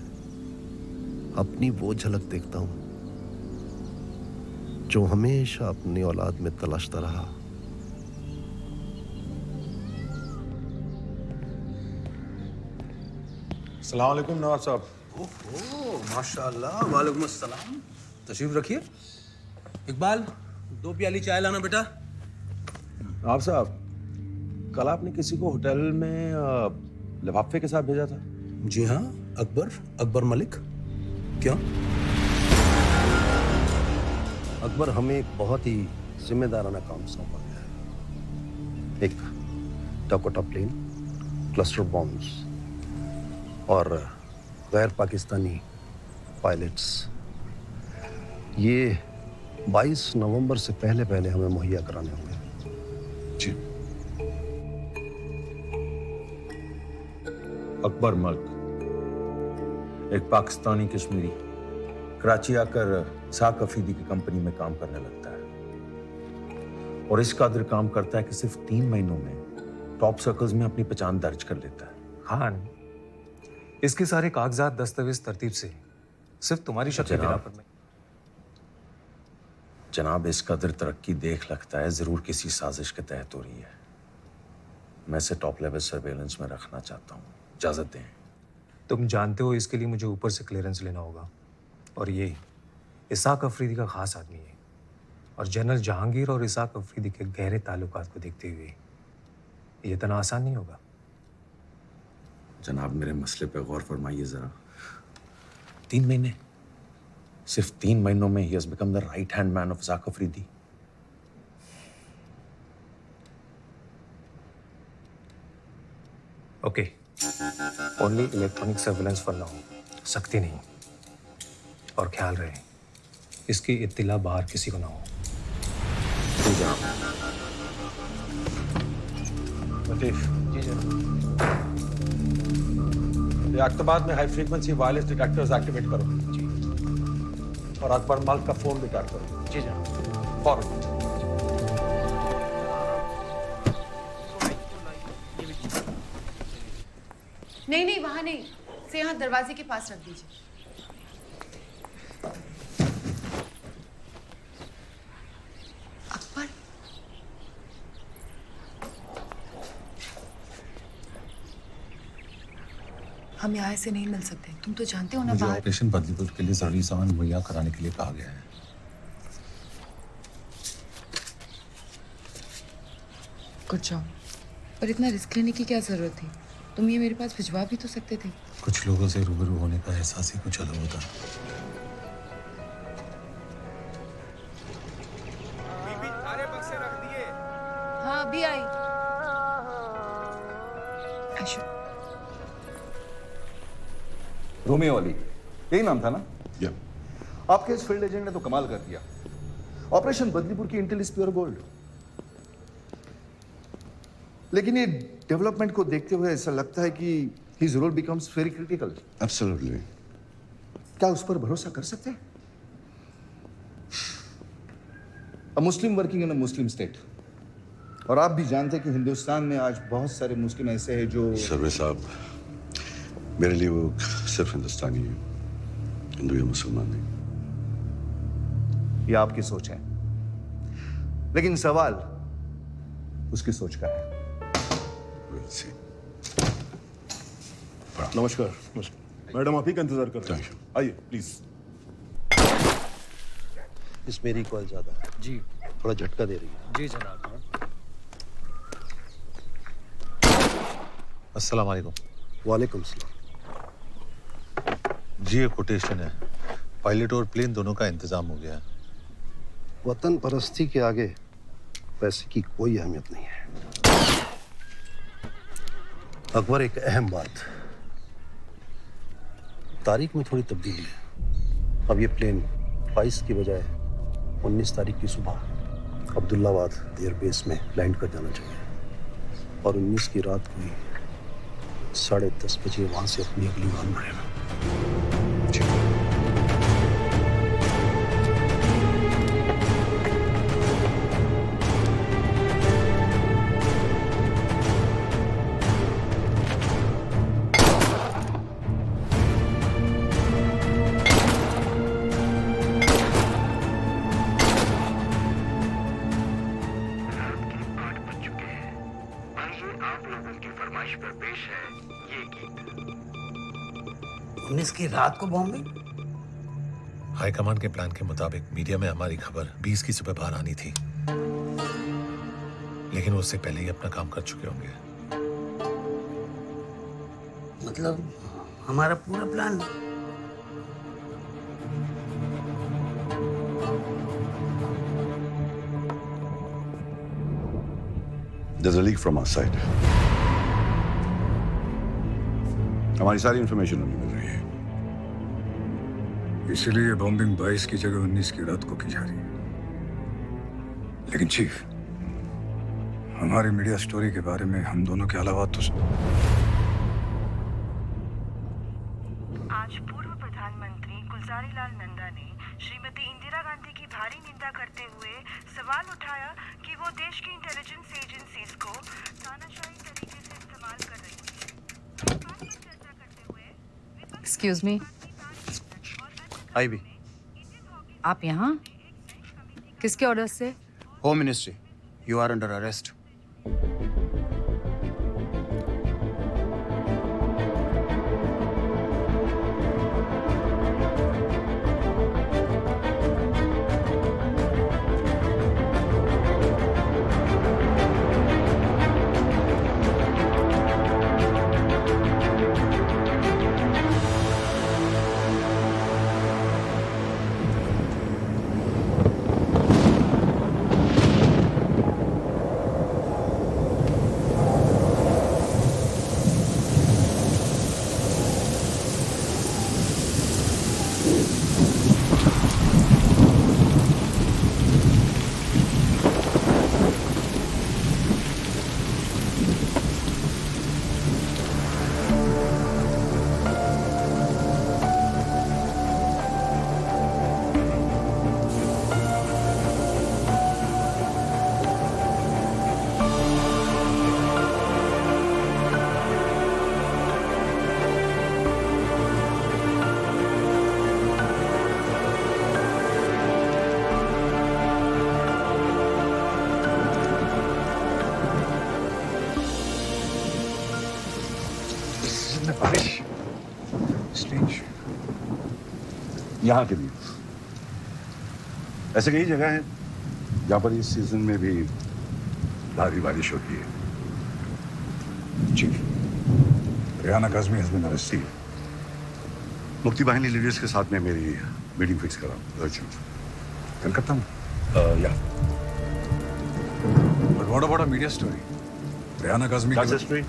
अपनी वो झलक देखता हूं जो हमेशा अपनी औलाद में तलाशता रहा। अस्सलाम वालेकुम नवाब साहब। ओहो, माशाल्लाह, वालेकुम अस्सलाम। तशरीफ रखिए। इकबाल, 2 प्याली चाय लाना बेटा। नवाब साहब, कल आपने किसी को होटल में लिफाफे के साथ भेजा था। जी हाँ, अकबर मलिक। क्यों? अकबर, हमें एक बहुत ही जिम्मेदाराना काम सौंपा गया है। एक टकोटा प्लेन, क्लस्टर बॉम्ब्स और गैर पाकिस्तानी पायलट्स, ये 22 नवंबर से पहले हमें मुहैया कराने होंगे। जी। अकबर मलिक, एक पाकिस्तानी कश्मीरी, कराची आकर साक अफरीदी की कंपनी में काम करने लगता है और इस कदर काम करता है कि सिर्फ 3 महीनों में टॉप सर्कल्स में अपनी पहचान दर्ज कर लेता है। खान, इसके सारे कागजात दस्तावेज तरतीब से सिर्फ तुम्हारी शक्ल के बिना पर। जनाब, इस कदर तरक्की देख लगता है जरूर किसी साजिश के तहत हो रही है। मैं इसे टॉप लेवल सर्वेलेंस में रखना चाहता हूँ। इजाजत दें। तुम जानते हो इसके लिए मुझे ऊपर से क्लियरेंस लेना होगा, और ये इसाक अफरीदी का खास आदमी है, और जनरल जहांगीर और इसाक अफरीदी के गहरे ताल्लुकात को देखते हुए ये इतना आसान नहीं होगा। जनाब, मेरे मसले पे गौर फरमाइए जरा। 3 महीने, सिर्फ 3 महीनों में ही has become the right hand man of Ishaq Afridi. Okay, only electronic surveillance for now, सख्ती नहीं, और ख्याल रहे इसकी इत्तिला बाहर किसी को ना हो। जी जनाब। लतीफ जी जनाब, अख्तबाद में high frequency wireless detectors activate करो जी, और अकबर मलिक का फोन भी ट्रैक करो। जी जनाब, फौरन। नहीं, वहां नहीं, से यहाँ दरवाजे के पास रख दीजिए। अकबर, हम यहाँ से नहीं मिल सकते, तुम तो जानते हो ना। मुझे बाहर ऑपरेशन बदलीपुर के लिए जरूरी सामान मुहैया कराने के लिए कहा गया है। कुछ जाओ, पर इतना रिस्क लेने की क्या जरूरत थी? तुम ये मेरे पास भिजवा भी तो सकते थे। कुछ लोगों से रूबरू होने का एहसास ही कुछ अलग होता है। सारे बक्से रख दिए। हाँ, अभी आई। आशु, रोमियो अली, यही नाम था ना? आपके इस फील्ड एजेंट ने तो कमाल कर दिया। ऑपरेशन बदलीपुर की इंटेल इज प्योर गोल्ड। लेकिन ये डेवलपमेंट को देखते हुए ऐसा लगता है कि his role becomes very critical. Absolutely. क्या उस पर भरोसा कर सकते हैं? A Muslim working in a Muslim state. और आप भी जानते हैं कि हिंदुस्तान में आज बहुत सारे मुस्लिम ऐसे हैं जो सर्वे साहब, मेरे लिए वो सिर्फ हिंदुस्तानी है, हिंदू या मुसलमान नहीं। ये आपकी सोच है, लेकिन सवाल उसकी सोच का है। नमस्कार। मैडम आप ही का इंतजार कर रहे हैं, आइए प्लीज। इसमें रिकॉइल ज्यादा है जी, थोड़ा झटका दे रही है। जी जनाब। अस्सलाम वालेकुम। वालेकुम सलाम। जी ये कोटेशन है, पायलट और प्लेन दोनों का इंतजाम हो गया है। वतन परस्ती के आगे पैसे की कोई अहमियत नहीं है। अकबर, एक अहम बात, तारीख में थोड़ी तब्दीली है। अब ये प्लेन 22 की बजाय 19 तारीख की सुबह अब्दुल्लाबाद एयरबेस में लैंड कर जाना चाहिए और 19 की रात को ही 10:30 बजे वहां से अपनी अगली उड़ान भरेगा। पर पेश है ये गीत। 19 की रात को बॉम्बे? हाईकमान के प्लान के मुताबिक मीडिया में हमारी खबर 20 की सुबह बाहर आनी थी, लेकिन वो उससे पहले ही अपना काम कर चुके होंगे। मतलब हमारा पूरा plan There's a leak from our side. हमारी सारी इंफॉर्मेशन हमें मिल रही है। इसीलिए बॉम्बिंग 22 की जगह 19 की रात को की जा रही है। लेकिन चीफ, हमारी मीडिया स्टोरी के बारे में हम दोनों के अलावा तो आज पूर्व प्रधानमंत्री गुलजारीलाल नंदा ने श्रीमती इंदिरा गांधी की भारी निंदा करते हुए सवाल उठाया कि वो देश की इंटेलिजेंस एजेंसीज को तानाशाही तरीके से इस्तेमाल कर रही है। Excuse me. आई भी। आप यहाँ किसके ऑर्डर से? Home ministry, you are under arrest. यहाँ के लिए ऐसे कई जगह हैं जहाँ पर इस सीजन में भी भारी बारिश होती है। Chief, Rehana Kazmi has been arrested. मुक्ति बाहिनी लीडर्स के साथ में मेरी मीटिंग फिक्स कराओ अर्जेंट। कलकत्ता में? या। But what about a media story? Rehana Kazmi That's history.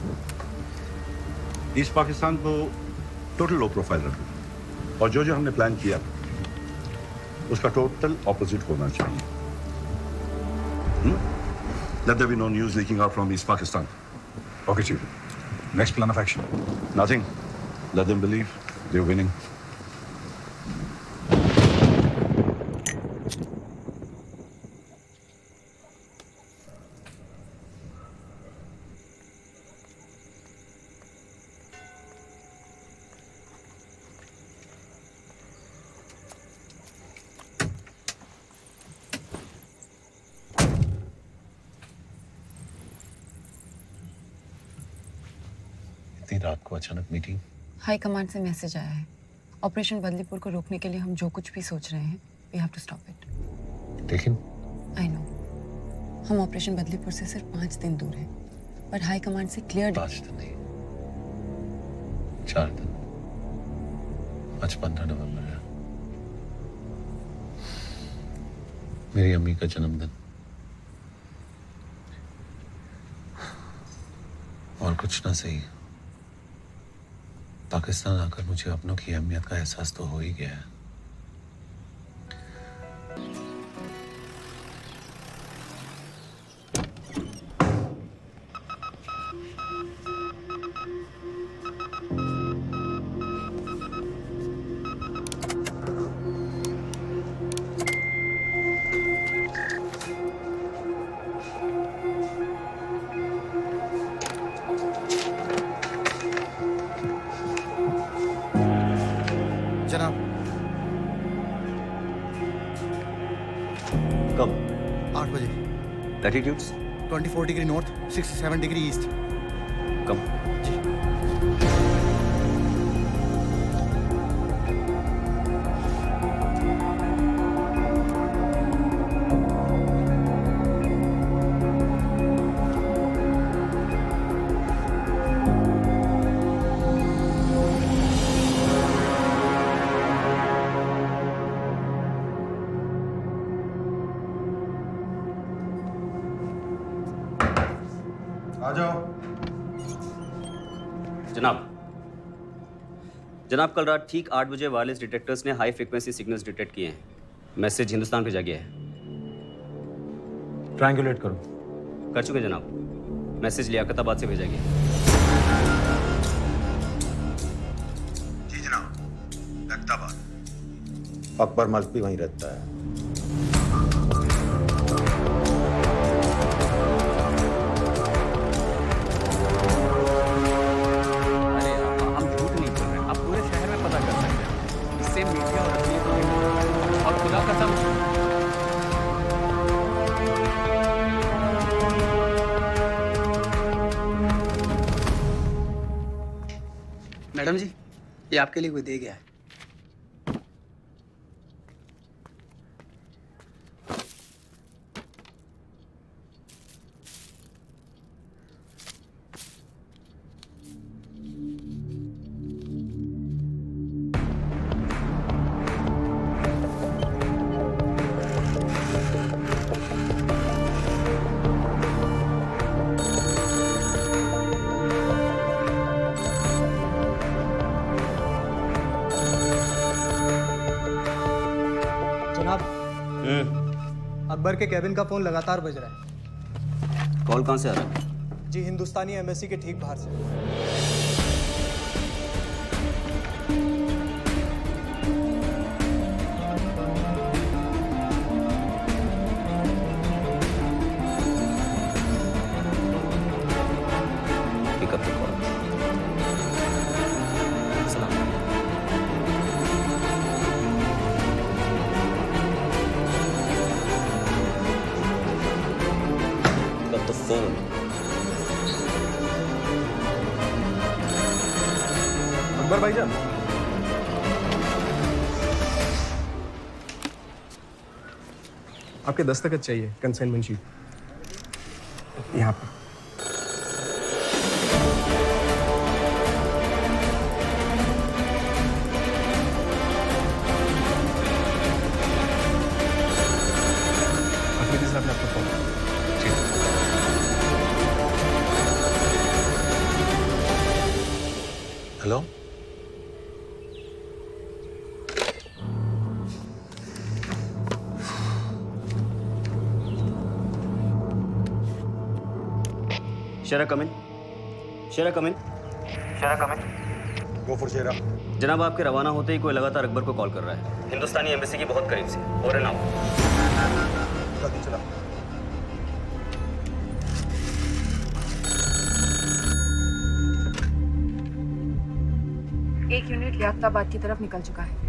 East Pakistan को टोटल लो प्रोफाइल रखना और जो जो हमने प्लान किया उसका टोटल ऑपोजिट होना चाहिए। Let there be no news leaking out from East Pakistan. Okay, Chief. Next plan of action? Nothing. Let them believe they're winning. इतनी रात को अचानक मीटिंग? हाई कमांड से मैसेज आया है। ऑपरेशन बदलीपुर को रोकने के लिए हम जो कुछ भी सोच रहे हैं, we have to stop it. लेकिन आई नो, हम ऑपरेशन बदलीपुर से सिर्फ 5 दिन दूर हैं, पर हाई कमांड से क्लियर 5 दिन नहीं, 4 दिन। आज 15 नवंबर है, मेरी अम्मी का जन्मदिन। और कुछ ना सही, पाकिस्तान आकर मुझे अपनों की अहमियत का एहसास तो हो ही गया है। जनाब, कब? 8 बजे। Latitudes? 24 degree north, 67 degree east. कब? आ जाओ। जनाब, कल रात ठीक 8 बजे वायरलेस डिटेक्टर्स ने हाई फ्रीक्वेंसी सिग्नल्स डिटेक्ट किए हैं। मैसेज हिंदुस्तान भेजा गया है। ट्रायंगुलेट करो। कर चुके जनाब। मैसेज लियाकताबाद से भेजा गया। जी जनाब, लखताबाद। अकबर मल्क भी वहीं रहता है। मैडम जी, ये आपके लिए कोई दे गया है। अकबर के कैबिन का फोन लगातार बज रहा है। कॉल कहाँ से आ रहा है? जी, हिंदुस्तानी एम्बेसी के ठीक बाहर से। अकबर भाईजान, आपके दस्तखत चाहिए कंसाइनमेंट शीट यहाँ पर। अफरीदी साहब ने आपको phone. Hello, Shera come in. Shera come in. Shera come in. Go for Shera. जनाब, आपके रवाना होते ही कोई लगातार अकबर को कॉल कर रहा है। हिंदुस्तानी एम्बेसी की बहुत करीब से। और नाउ जल्दी चला। एक यूनिट लियाकताबाद की तरफ निकल चुका है।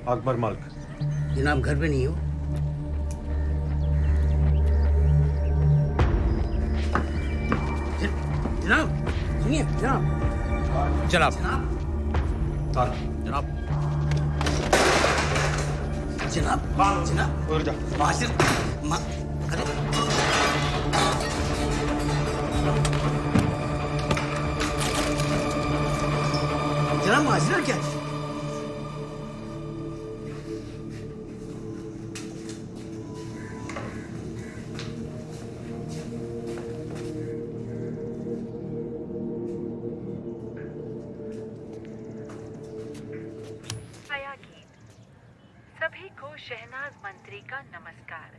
अकबर मलिक। जनाब घर पे नहीं हो? जनाब सुनिए जनाब। जनाब जनाब जनाब जनाब जनाब माजिर अरे जनाब माजिर क्या? सभी को शहनाज मंत्री का नमस्कार।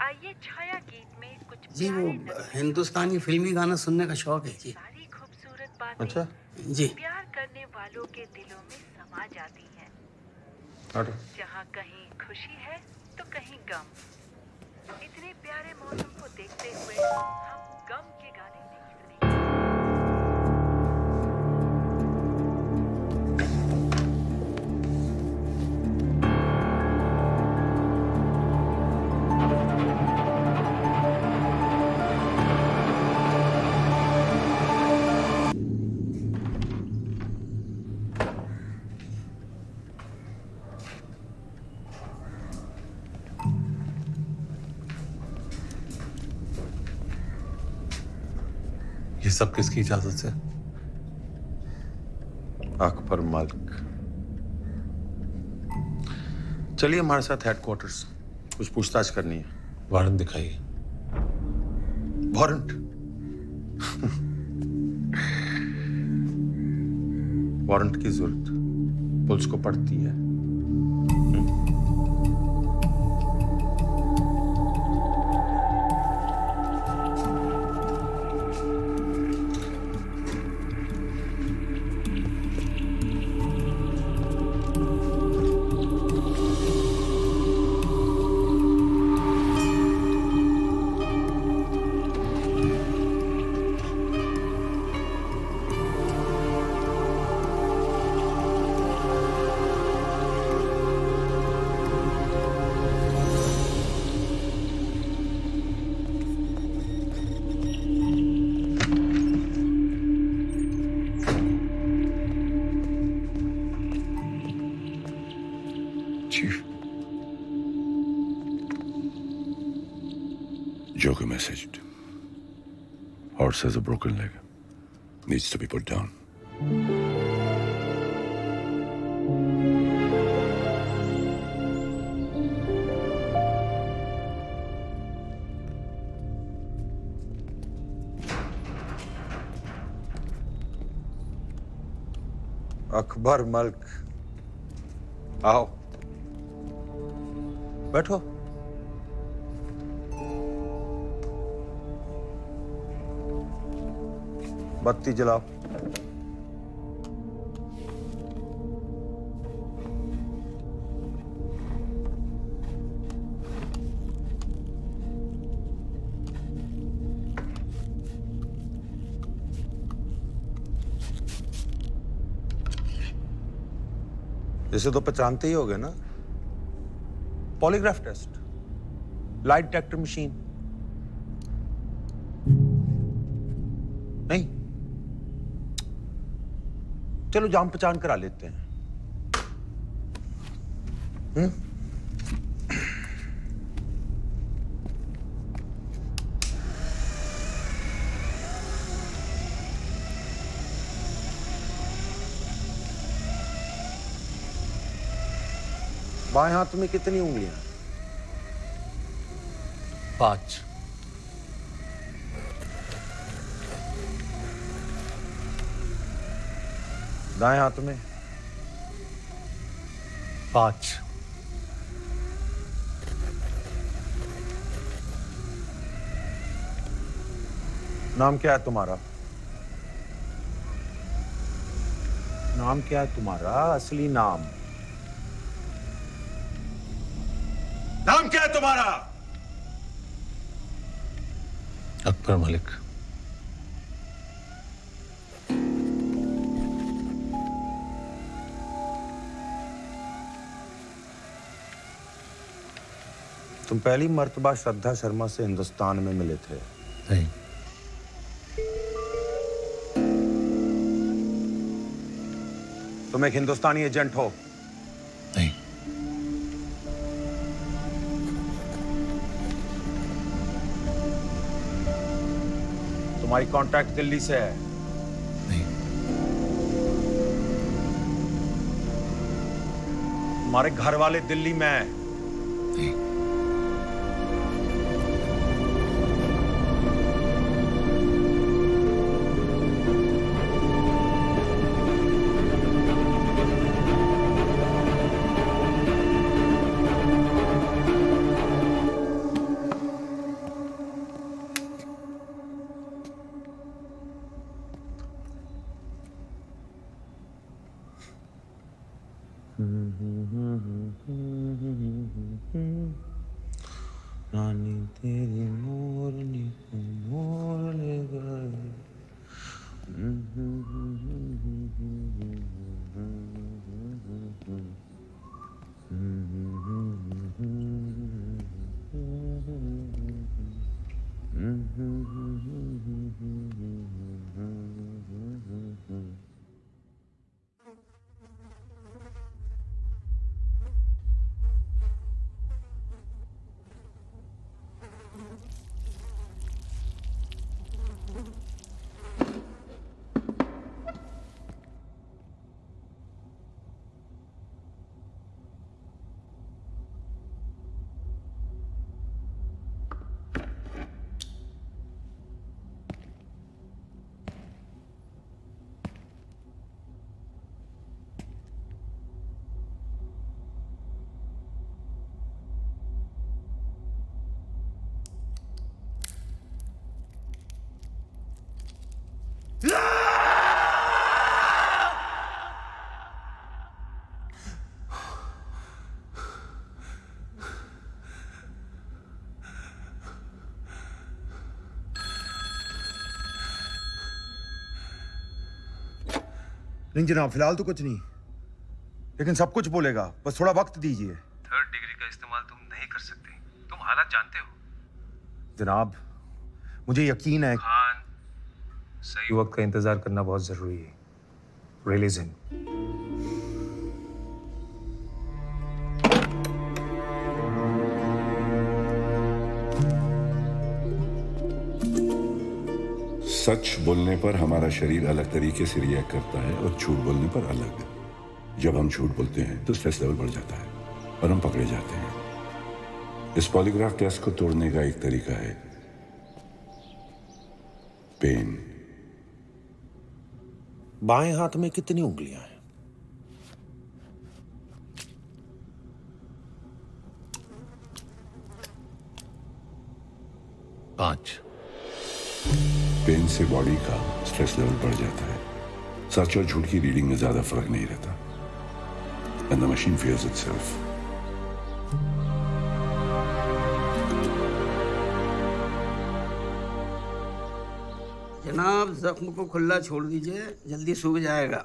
आइए छाया गीत में कुछ जी वो हिंदुस्तानी फिल्मी गाना सुनने का शौक है जी। सारी खूबसूरत बातें अच्छा जी प्यार करने वालों के दिलों में समा जाती हैं। जहाँ कहीं खुशी है तो कहीं गम। इतने प्यारे मौसम को देखते हुए हम गम के गाने नहीं सुनेंगे। ये सब किसकी इजाजत से? अकबर मलिक। चलिए हमारे साथ हेडक्वार्टर्स, कुछ पूछताछ करनी है। वारंट दिखाइए। वारंट? वारंट की जरूरत पुलिस को पड़ती है। Joker messaged. Horse has a broken leg. Needs to be put down. Akbar Malik, आओ बैठो। बत्ती जलाओ। इसे तो पहचानते ही होगे ना? Polygraph test, lie detector machine. नहीं, चलो जान पहचान करा लेते हैं। बाएं हाथ में कितनी उंगलियां? 5। दाएं हाथ में? 5। नाम क्या है तुम्हारा? नाम क्या है तुम्हारा? असली नाम नाम क्या है तुम्हारा? अकबर मलिक। तुम पहली मर्तबा श्रद्धा शर्मा से हिंदुस्तान में मिले थे? नहीं। तुम एक हिंदुस्तानी एजेंट हो? नहीं। तुम्हारी कांटेक्ट दिल्ली से है? नहीं। तुम्हारे घर वाले दिल्ली में हैं? नहीं। रानी तेरी मोरनी को मोर ले गए। नहीं जनाब, फिलहाल तो कुछ नहीं, लेकिन सब कुछ बोलेगा, बस थोड़ा वक्त दीजिए। 3rd डिग्री का इस्तेमाल तुम नहीं कर सकते, तुम हालात जानते हो। जनाब, मुझे यकीन है। खान, सही वक्त का इंतजार करना बहुत जरूरी है। Release him. सच बोलने पर हमारा शरीर अलग तरीके से रिएक्ट करता है और झूठ बोलने पर अलग। जब हम झूठ बोलते हैं तो स्ट्रेस लेवल बढ़ जाता है और हम पकड़े जाते हैं। इस पॉलीग्राफ टेस्ट को तोड़ने का एक तरीका है पेन। बाएं हाथ में कितनी उंगलियां हैं? 5। पेन से बॉडी का स्ट्रेस लेवल बढ़ जाता है। सच और झूठ की रीडिंग में ज्यादा फर्क नहीं रहता। And the machine fears itself. जनाब, जख्म को खुला छोड़ दीजिए, जल्दी सूख जाएगा।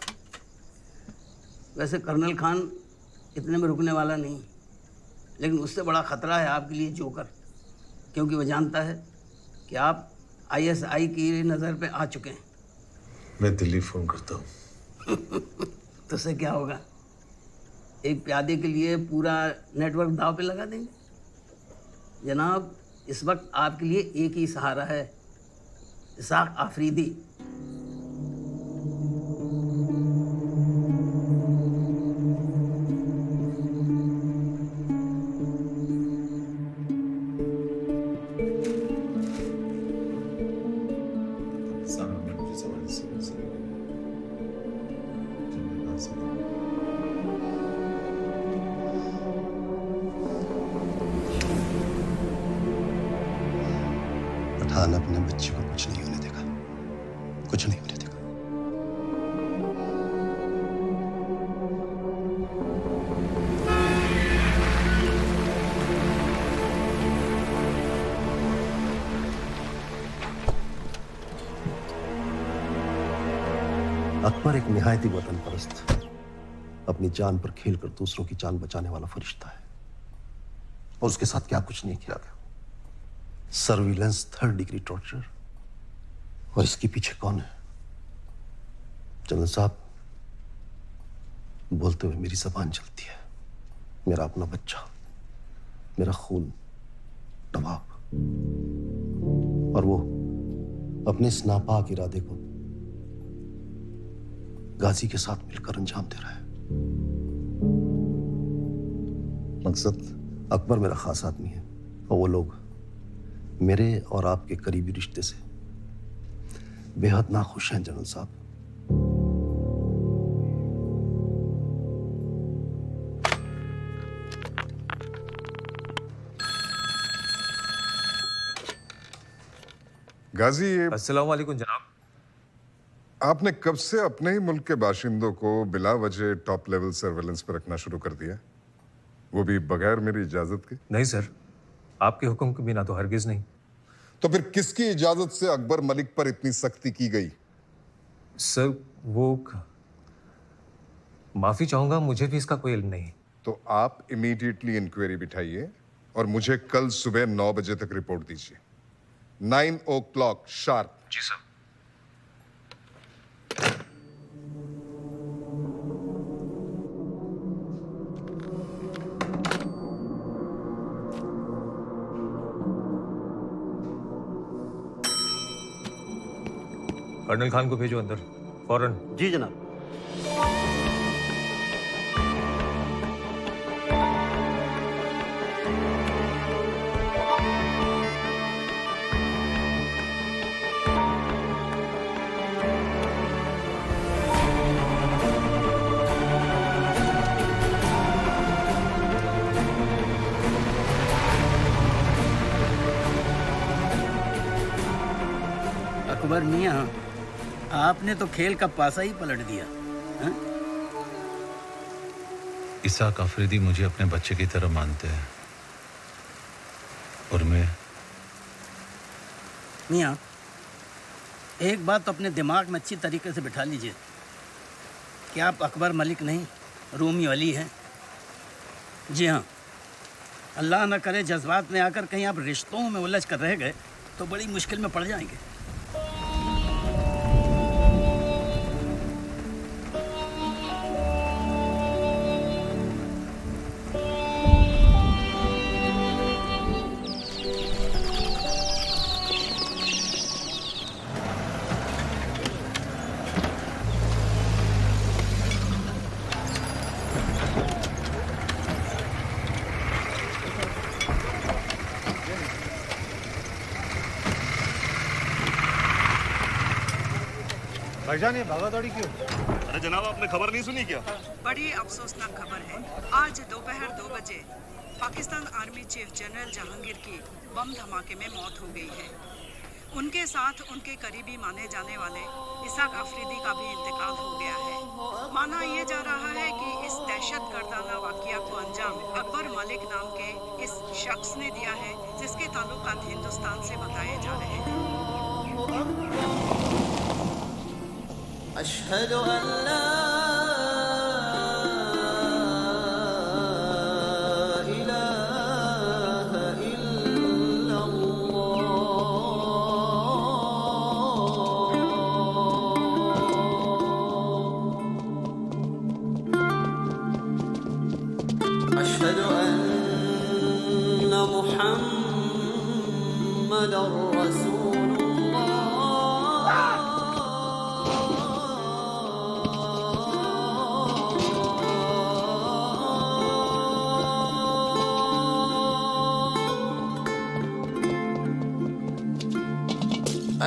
वैसे कर्नल खान इतने में रुकने वाला नहीं, लेकिन उससे बड़ा खतरा है आपके लिए जोकर, क्योंकि वो जानता है कि आप ISI की नज़र पे आ चुके हैं। मैं दिल्ली फोन करता हूँ। तो उससे क्या होगा? एक प्यादे के लिए पूरा नेटवर्क दाव पे लगा देंगे। जनाब, इस वक्त आपके लिए एक ही सहारा है, इसाक आफरीदी। पठान अपने बच्चे को कुछ नहीं होने देगा, कुछ नहीं होने देगा। अकबर एक निहायती वतन परस्त, अपनी जान पर खेलकर दूसरों की जान बचाने वाला फरिश्ता है। और उसके साथ क्या कुछ नहीं किया गया। Surveillance, 3rd degree torture. और इसके पीछे कौन है? जनरल साहब, बोलते हुए मेरी जबान चलती है। मेरा अपना बच्चा, मेरा खून, नवाब, और वो अपने इस नापाक इरादे को गाजी के साथ मिलकर अंजाम दे रहा है। मकसद, अकबर मेरा खास आदमी है और वो लोग मेरे और आपके करीबी रिश्ते से बेहद नाखुश हैं जनरल साहब। गाजी, ये अस्सलाम वालेकुम जनाब। आपने कब से अपने ही मुल्क के बाशिंदों को बिला वजह टॉप लेवल सर्वेलेंस पर रखना शुरू कर दिया, वो भी बगैर मेरी इजाजत के? नहीं सर, आपके हुक्म के बिना तो हरगिज नहीं। तो फिर किसकी इजाजत से अकबर मलिक पर इतनी सख्ती की गई? सर वो माफी चाहूंगा, मुझे भी इसका कोई इल्म नहीं। तो आप इमीडिएटली इंक्वायरी बिठाइए और मुझे कल सुबह 9 बजे तक रिपोर्ट दीजिए। 9 o'clock शार्प। जी सर। कर्नल खान को भेजो अंदर फौरन। जी जनाब। अकबर मियाँ, आपने तो खेल का पासा ही पलट दिया। हा? इसाक अफरीदी मुझे अपने बच्चे की तरह मानते हैं और मैं। मियाँ, एक बात तो अपने दिमाग में अच्छी तरीके से बिठा लीजिए कि आप अकबर मलिक नहीं, रूमी अली हैं। जी हाँ, अल्लाह न करे जज्बात में आकर कहीं आप रिश्तों में उलझ कर रह गए तो बड़ी मुश्किल में पड़ जाएंगे। भाईजान, ये भागा दौड़ी क्यों? अरे जनाब, आपने खबर नहीं सुनी क्या? बड़ी अफसोसनाक खबर है। आज दोपहर 2 बजे Pakistan army chief general Jahangir की बम धमाके में मौत हो गई है। उनके साथ उनके करीबी माने जाने वाले इसाक अफरीदी का भी इंतकाल हो गया है। माना यह जा रहा है कि इस दहशत गर्दाना वाकया को अंजाम अकबर मलिक नाम के इस शख्स ने दिया है, जिसके ताल्लुकात हिंदुस्तान से बताए जा रहे हैं। अशहदु अल्ला इलाहा इल्लल्लाह अशहदु अन्ना मुहम्मदर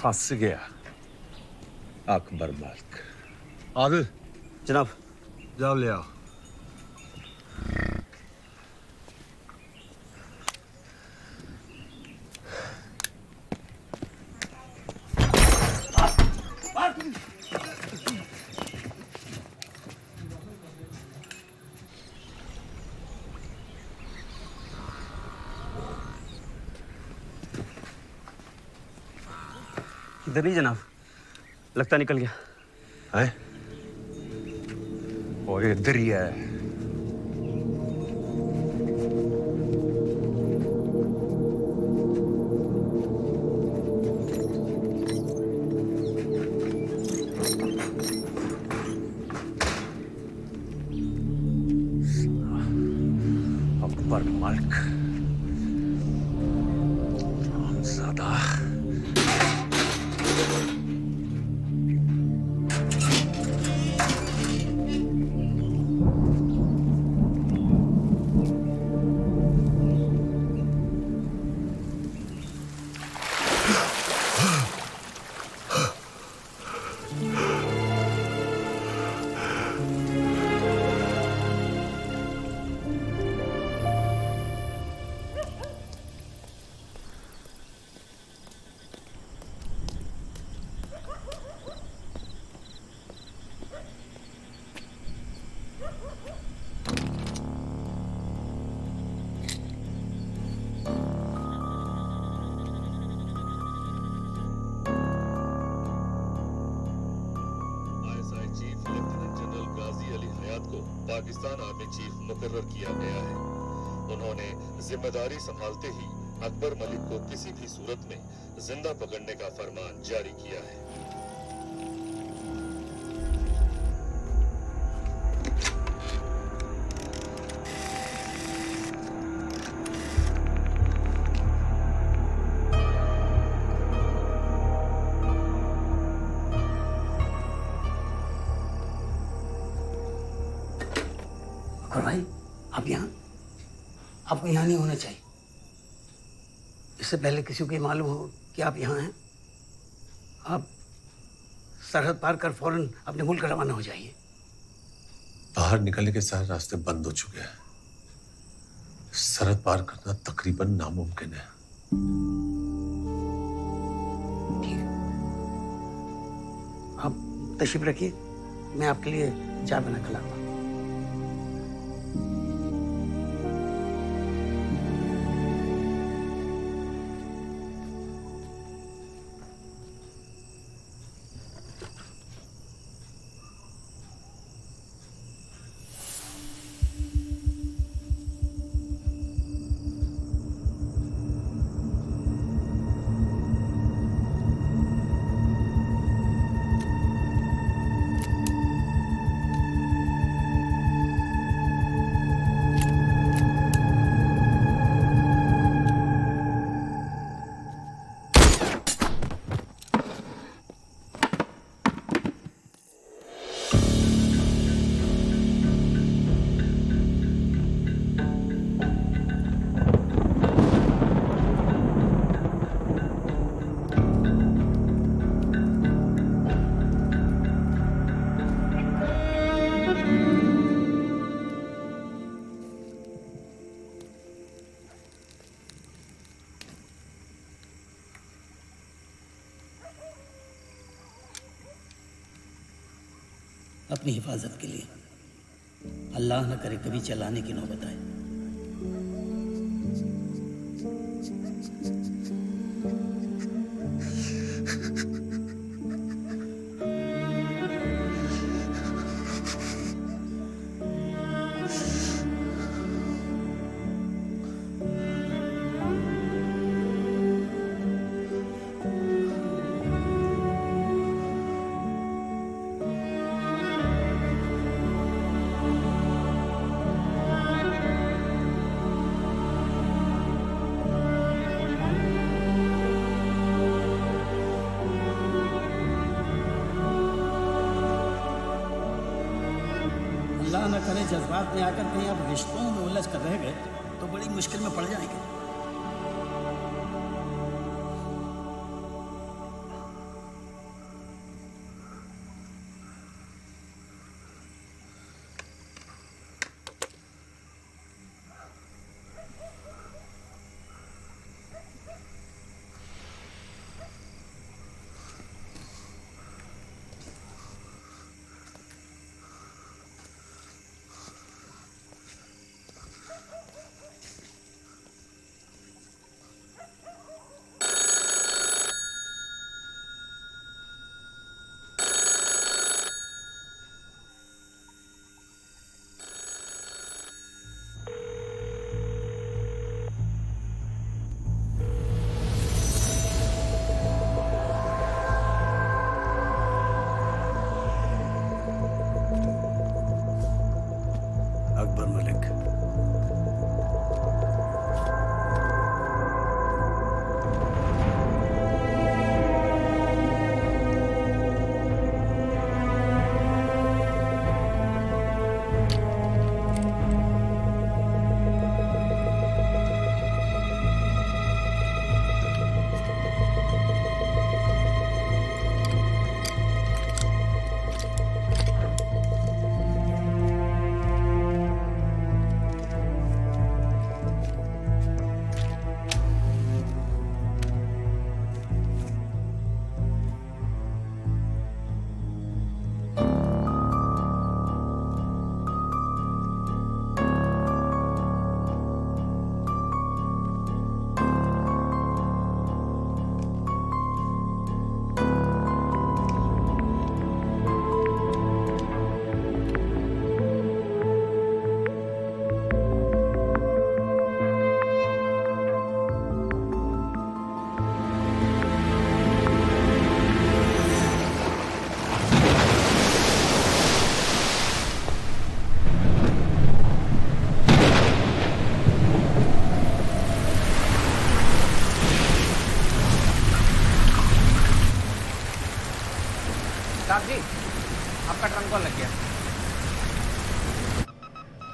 फंस गया अकबर मलिक। आदिल जनाब। जाओ ले आओ। इधर नहीं जनाब, लगता निकल गया है। वो इधर ही है। अकबर मलिक रामज़ादा। पाकिस्तान आर्मी चीफ मुकर्रर किया गया है। उन्होंने जिम्मेदारी संभालते ही अकबर मलिक को किसी भी सूरत में जिंदा पकड़ने का फरमान जारी किया है। और भाई आप यहाँ, आपको यहाँ नहीं होना चाहिए। इससे पहले किसी को ये मालूम हो कि आप यहाँ हैं, आप सरहद पार कर फौरन अपने मुल्क रवाना हो जाइए। बाहर निकलने के सारे रास्ते बंद हो चुके हैं। सरहद पार करना तकरीबन नामुमकिन है। ठीक है, आप तशरीफ रखिए, मैं आपके लिए चाय बना कर लाऊंगा। अपनी हिफाजत के लिए अल्लाह न करे कभी चलाने की नौबत आए। अल्लाह न करे जज्बात में आकर कहीं आप रिश्तों में उलझ कर रह गए तो बड़ी मुश्किल में पड़ जाएंगे।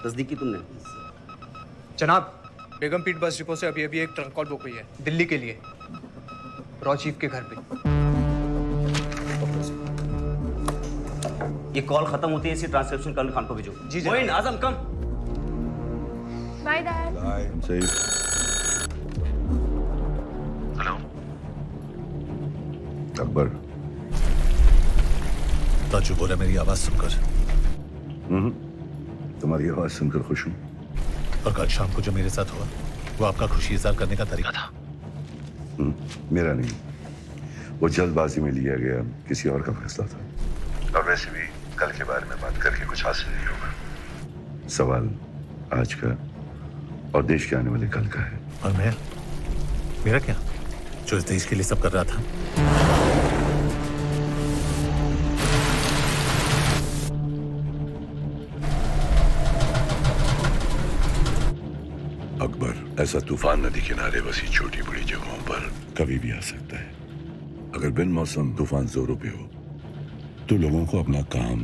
तस्दीक की तुमने? जनाब, बेगम पीट बस डिपो से अभी अभी एक ट्रंक कॉल बुक हुई है दिल्ली के लिए, रॉ चीफ के घर पे। ये कॉल खत्म होती है इसी ट्रांसक्रिप्शन कर्नल खान को भेजो। जी Moin, Azam come. Bye dad. सही। हेलो अकबर। ताजू बोला मेरी आवाज सुनकर। तुम्हारी आवाज सुनकर खुश हूँ। और कल शाम को जो मेरे साथ हुआ वो आपका खुशी इजहार करने का तरीका था। मेरा नहीं, वो जल्दबाजी में लिया गया किसी और का फैसला था। और वैसे भी कल के बारे में बात करके कुछ हासिल नहीं होगा। सवाल आज का और देश के आने वाले कल का है। और मैं, मेरा क्या, जो इस देश के लिए सब कर रहा था। अकबर, ऐसा तूफान नदी किनारे बसी छोटी बड़ी जगहों पर कभी भी आ सकता है। अगर बिन मौसम तूफान जोरों पे हो तो लोगों को अपना काम,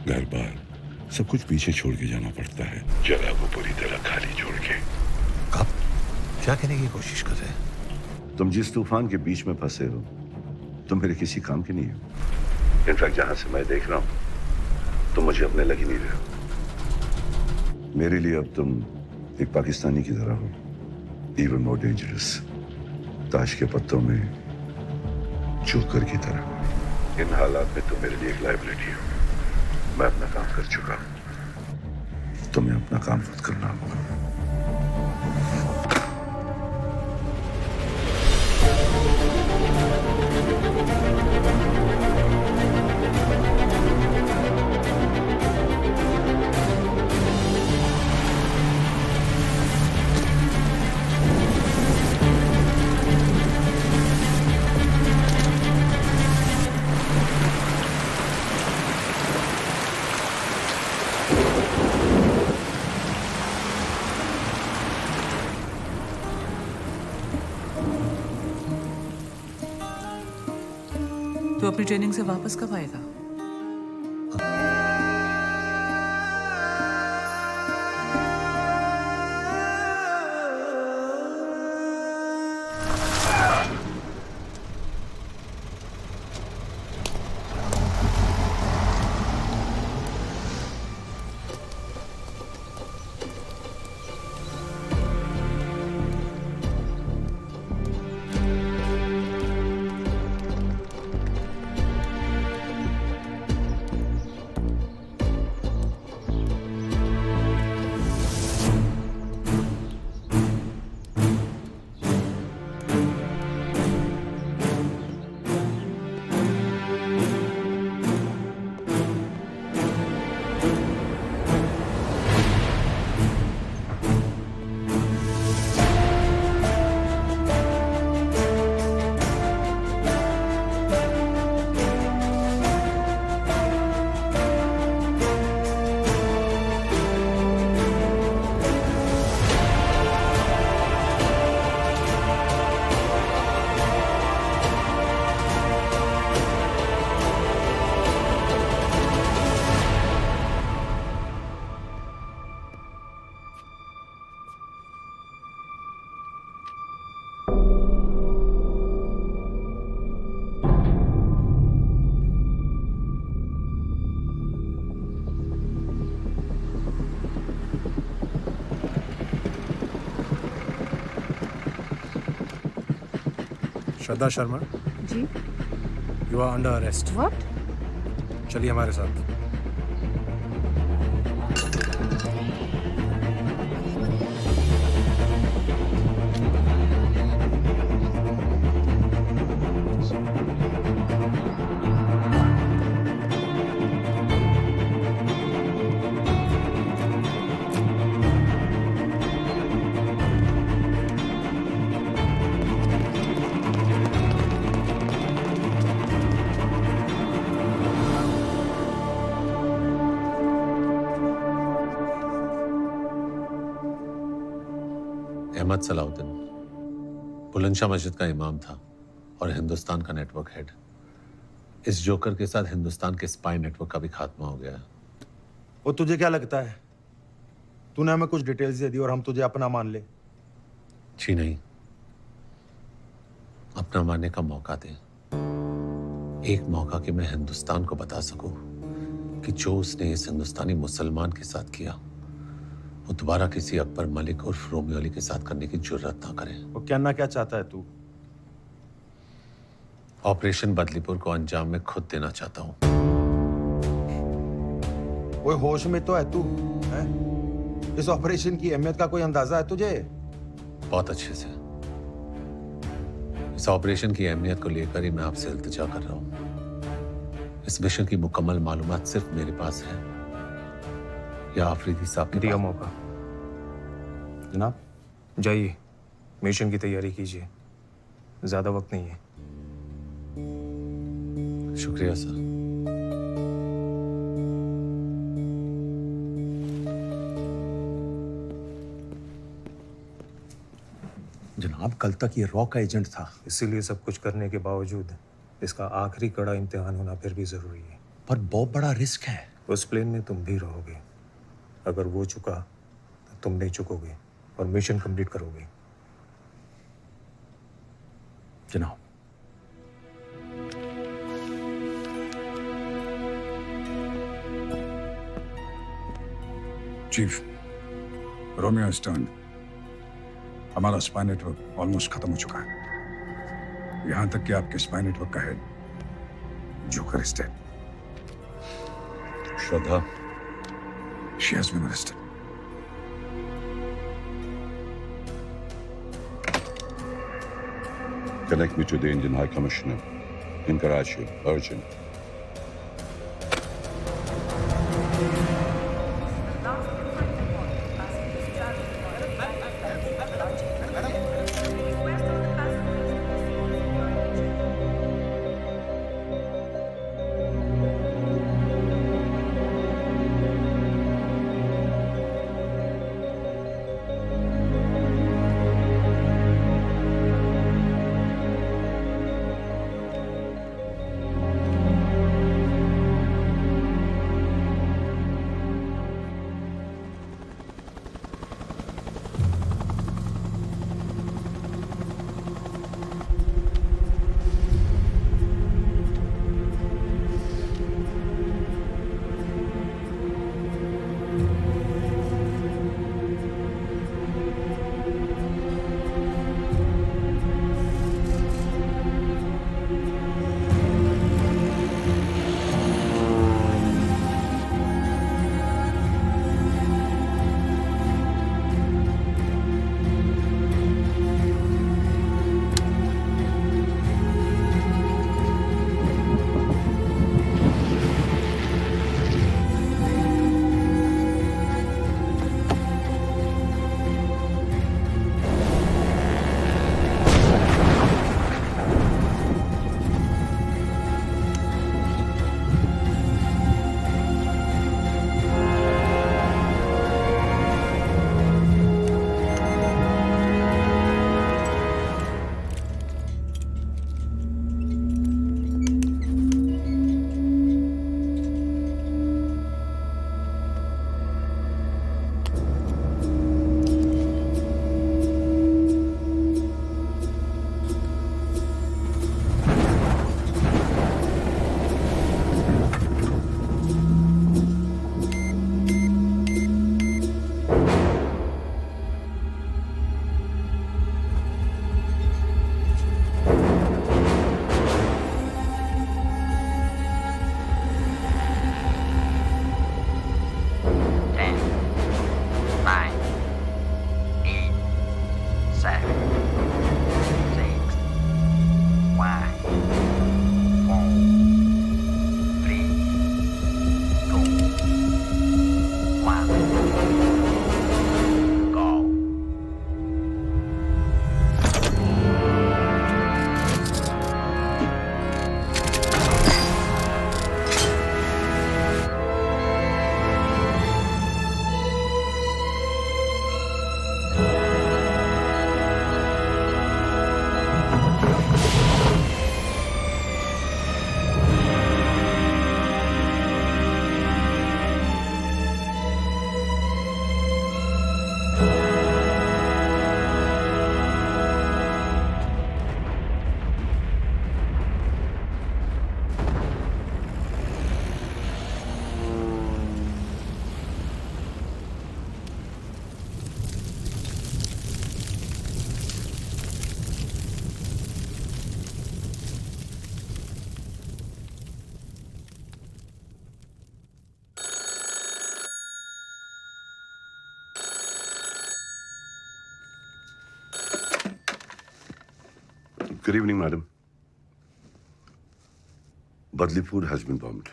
घर बार सब कुछ पीछे छोड़ के जाना पड़ता है, जगह को पूरी तरह खाली छोड़ के। आप क्या कहने की कोशिश कर रहे हैं? तुम जिस तूफान के बीच में फंसे हो तुम मेरे किसी काम के नहीं हो। इनफैक्ट जहां से मैं देख रहा हूं तुम मुझे अपने लग ही नहीं रहे हो। मेरे लिए अब तुम एक पाकिस्तानी की तरह हो, इवन मोर डेंजरस, ताश के पत्तों में जोकर की तरह। इन हालात में तुम मेरे लिए एक लाइबिलिटी हो। मैं अपना काम कर चुका हूं, तुम्हें अपना काम खुद करना होगा। तो अपनी ट्रेनिंग से वापस कब आएगा? Shraddha Sharma ji. You are under arrest. What? चलिए हमारे साथ। अहमद सलाउद्दीन बुलंदशाह मस्जिद का इमाम था और हिंदुस्तान का नेटवर्क हेड। इस जोकर के साथ हिंदुस्तान के स्पाई नेटवर्क का भी खात्मा हो गया। वो तुझे क्या लगता है तूने हमें कुछ डिटेल्स दे दी और हम तुझे अपना मान ले। जी नहीं, अपना मानने का मौका दे। एक मौका कि मैं हिंदुस्तान को बता सकूं कि जो उसने इस हिंदुस्तानी मुसलमान के साथ किया वो दोबारा किसी अकबर मलिक उर्फ रोमियो अली के साथ करने की जुर्रत ना करे। वो कहना क्या चाहता है तू? ऑपरेशन बदलीपुर को अंजाम में खुद देना चाहता हूं। कोई होश में तो है तू? हैं? इस ऑपरेशन की अहमियत का कोई अंदाजा है तुझे? बहुत अच्छे से। इस ऑपरेशन की अहमियत को लेकर ही मैं आपसे इल्तिजा कर रहा हूं। इस मिशन की मुकम्मल मालूमात सिर्फ मेरे पास है या आफरीदी साहब के दिया पास? मौका। जनाब जाइए, मिशन की तैयारी कीजिए, ज्यादा वक्त नहीं है। शुक्रिया सर। जनाब कल तक ये रॉ का एजेंट था। इसीलिए सब कुछ करने के बावजूद इसका आखिरी कड़ा इम्तिहान होना फिर भी जरूरी है। पर बहुत बड़ा रिस्क है। उस प्लेन में तुम भी रहोगे। अगर वो चुका तो तुम नहीं चुकोगे और मिशन कंप्लीट करोगे। जनाब चीफ, रोमियो स्टर्न, हमारा स्पाई नेटवर्क ऑलमोस्ट खत्म हो चुका है। यहां तक कि आपके स्पाई नेटवर्क का head joker is dead. Shraddha, she has been arrested. Connect me to the Indian High Commissioner in Karachi. Urgent. Good evening, madam. Badlipur has been bombed.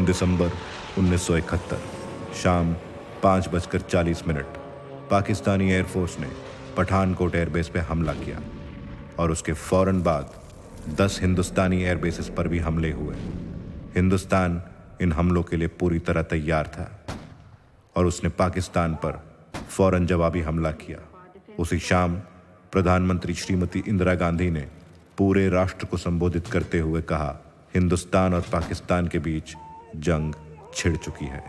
December 1971 शाम 5:40 पाकिस्तानी एयरफोर्स ने पठानकोट एयरबेस पे हमला किया और उसके फौरन बाद 10 हिंदुस्तानी एयरबेसेस पर भी हमले हुए। हिंदुस्तान इन हमलों के लिए पूरी तरह तैयार था और उसने पाकिस्तान पर फौरन जवाबी हमला किया। उसी शाम प्रधानमंत्री श्रीमती इंदिरा गांधी ने पूरे राष्ट्र को संबोधित करते हुए कहा, हिंदुस्तान और पाकिस्तान के बीच जंग छिड़ चुकी है।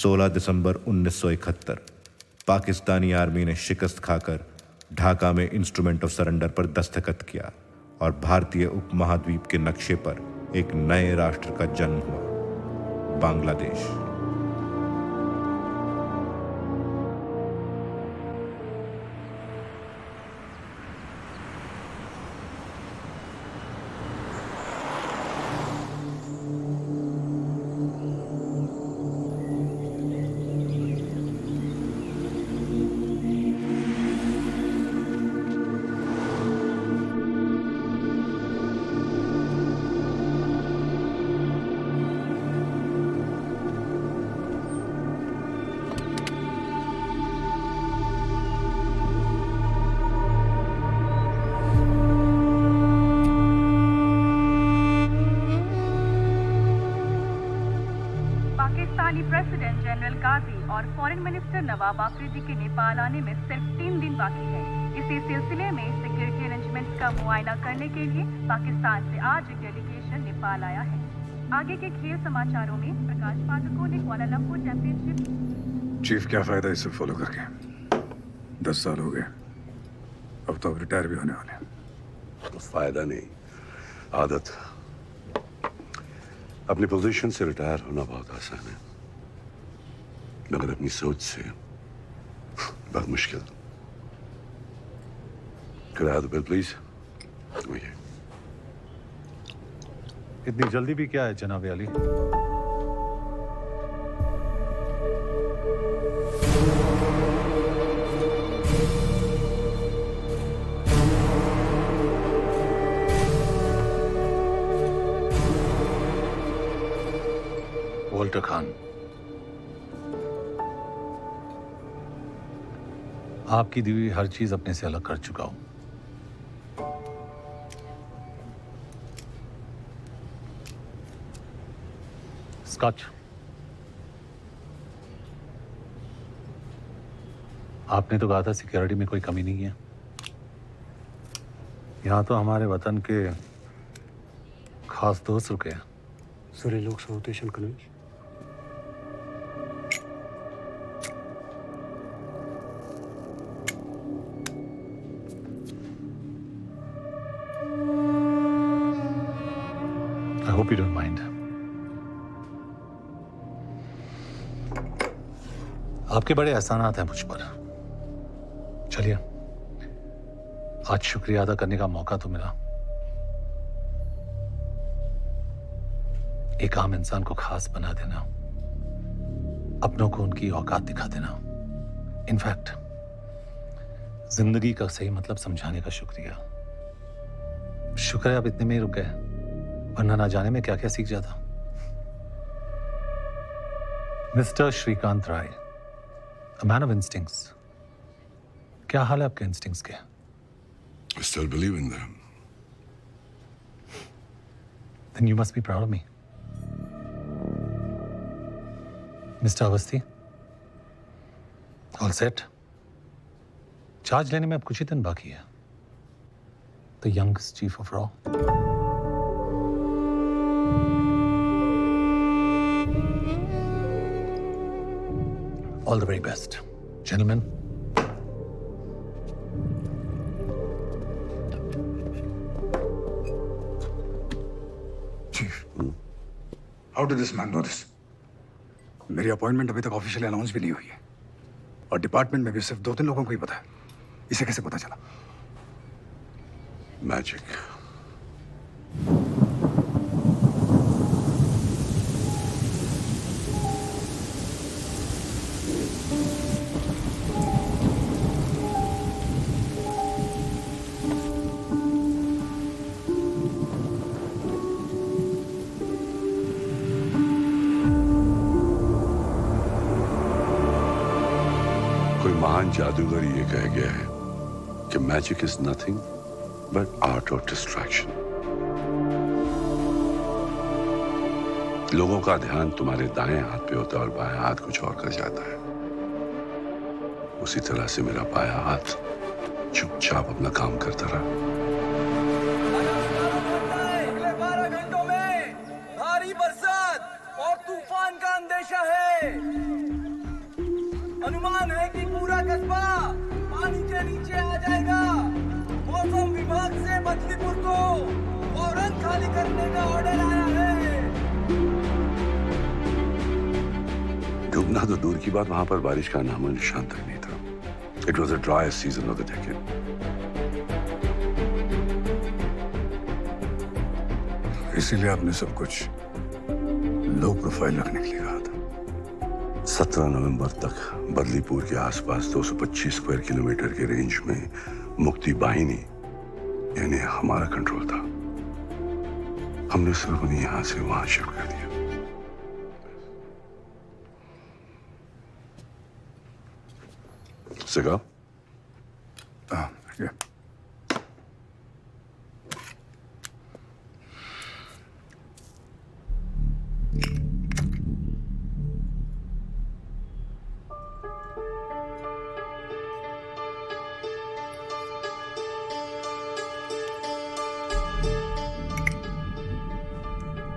16 दिसंबर 1971 पाकिस्तानी आर्मी ने शिकस्त खाकर ढाका में इंस्ट्रूमेंट ऑफ सरेंडर पर दस्तखत किया और भारतीय उपमहाद्वीप के नक्शे पर एक नए राष्ट्र का जन्म हुआ, बांग्लादेश। पाकिस्तानी प्रेसिडेंट जनरल काजी और फॉरेन मिनिस्टर नवाब आफरीदी के नेपाल आने में सिर्फ 3 दिन बाकी है। इसी सिलसिले में सिक्योरिटी अरेंजमेंट्स का मुआयना करने के लिए पाकिस्तान से आज एक डेलीगेशन नेपाल आया है। आगे के खेल समाचारों में प्रकाश पाठकों ने कुआलालंपुर चैंपियनशिप। चीफ, क्या फायदा इसे फॉलो करके? 10 साल हो गए, अब तो रिटायर भी होने वाले हैं। तो फायदा नहीं, आदत। अपनी पोजीशन से रिटायर होना बहुत आसान है, मगर अपनी सोच से बहुत मुश्किल। Could I have the bill, please? वही। इतनी जल्दी भी क्या है जनाब अली? वॉल्टर खान, आपकी दी हुई हर चीज अपने से अलग कर चुका हूं। स्कॉच, आपने तो कहा था सिक्योरिटी में कोई कमी नहीं है। यहां तो हमारे वतन के खास दोस्त रुके हैं। Surelok South Convention. I hope you don't mind. आपके बड़े एहसानात हैं मुझ पर। चलिए, आज शुक्रिया अदा करने का मौका तो मिला। एक आम इंसान को खास बना देना, अपनों को उनकी औकात दिखा देना, इनफैक्ट जिंदगी का सही मतलब समझाने का शुक्रिया। शुक्र है आप इतने में ही रुक गए, वरना ना जाने में क्या क्या सीख जाता। Mister Shrikant Rai, a man of instincts. क्या हाल है आपके इंस्टिंक्ट्स के? I still believe in them. Then you must be proud of me. Mister Awasthi, all set? Charge लेने में अब कुछ ही दिन बाकी है। द यंगेस्ट चीफ ऑफ रॉ। All the very best, gentleman. Chief, how did this man know this? मेरी अपॉइंटमेंट अभी तक ऑफिशियली अनाउंस भी नहीं हुई है और डिपार्टमेंट में भी सिर्फ 2-3 लोगों को ही पता है। इसे कैसे पता चला? मैजिक। महान जादूगर ये कह गया है कि magic is nothing but art of distraction. लोगों का ध्यान तुम्हारे दाएं हाथ पे होता है और बाएं हाथ कुछ और कर जाता है। उसी तरह से मेरा बायां हाथ चुपचाप अपना काम करता रहा। अगले 12 घंटों में भारी बरसात और तूफान का अंदेशा है। अनुमान है कि पूरा कस्बा पानी के नीचे आ जाएगा। मौसम विभाग से बदलीपुर को फौरन खाली करने का ऑर्डर आया है। डूबना तो दूर की बात, वहां पर बारिश का नामो निशान तक नहीं था। It was the driest season of the decade. इसीलिए आपने सब कुछ लो प्रोफाइल रखने के लिए कहा था। 17 नवंबर तक बदलीपुर के आसपास 225 स्क्वायर किलोमीटर के रेंज में मुक्ति बाहिनी यानी हमारा कंट्रोल था। हमने सिर्फ उन्हें यहां से वहां शिफ्ट कर दिया। सिगा?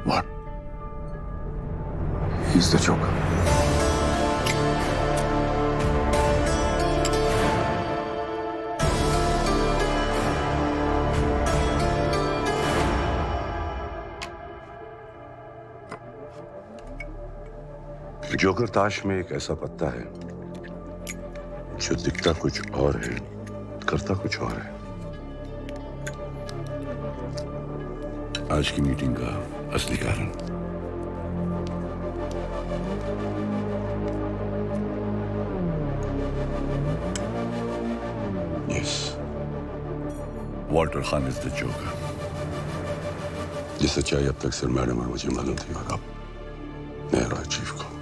What? He's the Joker. Joker ताश में एक ऐसा पत्ता है जो दिखता कुछ और है, करता कुछ और है। आज की मीटिंग का असली कारण yes, Walter Khan is the joker. ये सच्चाई अब तक सिर्फ मैडम और मुझे मालूम थी और अब मेरा चीफ को।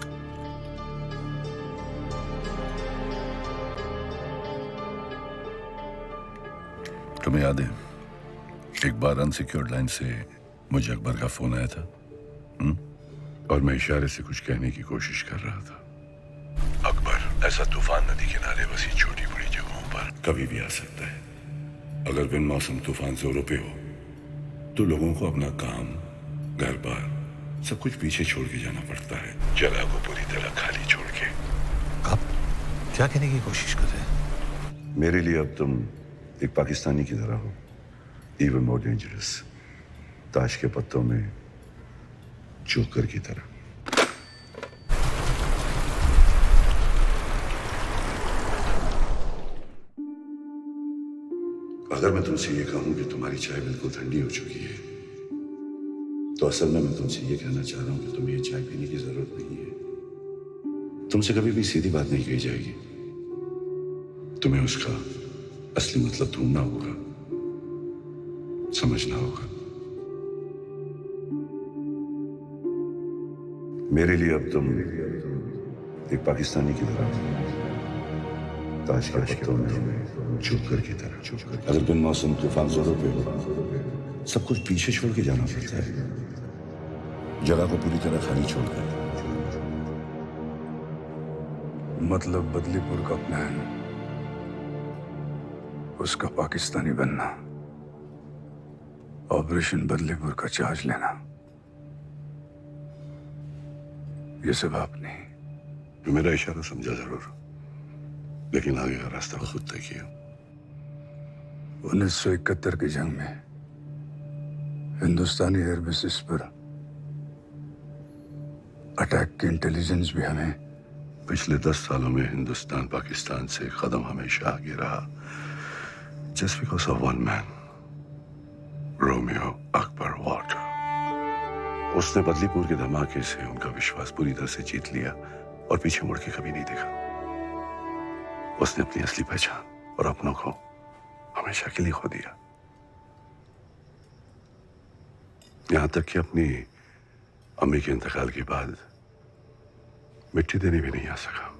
तुम्हें याद है एक बार अनसिक्योर्ड लाइन से मुझे अकबर का फोन आया था और मैं इशारे से कुछ कहने की कोशिश कर रहा था। अकबर ऐसा तूफान नदी किनारे बसी छोटी बड़ी जगहों पर कभी भी आ सकता है। अगर बिन मौसम तूफान जोरों पे हो तो लोगों को अपना काम, घर बार सब कुछ पीछे छोड़ के जाना पड़ता है, जगह को पूरी तरह खाली छोड़ के। आप क्या कहने की कोशिश कर रहे हैं? मेरे लिए अब तुम एक पाकिस्तानी की तरह हो, इवन मोर डेंजरस, ताश के पत्तों में जोकर की तरह। अगर मैं तुमसे ये कहूं कि तुम्हारी चाय बिल्कुल ठंडी हो चुकी है तो असल में मैं तुमसे ये कहना चाह रहा हूं कि तुम्हें ये चाय पीने की जरूरत नहीं है। तुमसे कभी भी सीधी बात नहीं कही जाएगी, तुम्हें उसका असली मतलब ढूंढना होगा, समझना होगा। मेरे लिए अब तुम एक पाकिस्तानी की तरह, ताश के पत्तों में जोकर की तरह। अगर बिन मौसम तूफान जोरों पे हो सब कुछ पीछे छोड़ के जाना पड़ता है, जगह को पूरी तरह खाली छोड़कर। मतलब बदलीपुर का प्लान, उसका पाकिस्तानी बनना, ऑपरेशन बदलीपुर का चार्ज लेना, ये सब आपने मेरा इशारा समझा जरूर, लेकिन आगे का रास्ता खुद तय किया। 1971 की जंग में हिंदुस्तानी एयरबेसिस पर अटैक की इंटेलिजेंस भी हमें। पिछले 10 सालों में हिंदुस्तान पाकिस्तान से कदम हमेशा आगे रहा, just because of one man, Romeo Akbar Walter. उसने बदलीपुर के धमाके से उनका विश्वास पूरी तरह से जीत लिया और पीछे मुड़ के कभी नहीं देखा। उसने अपनी असली पहचान और अपनों को हमेशा के लिए खो दिया, यहां तक कि अपनी अम्मी के इंतकाल के बाद मिट्टी देने भी नहीं आ सका।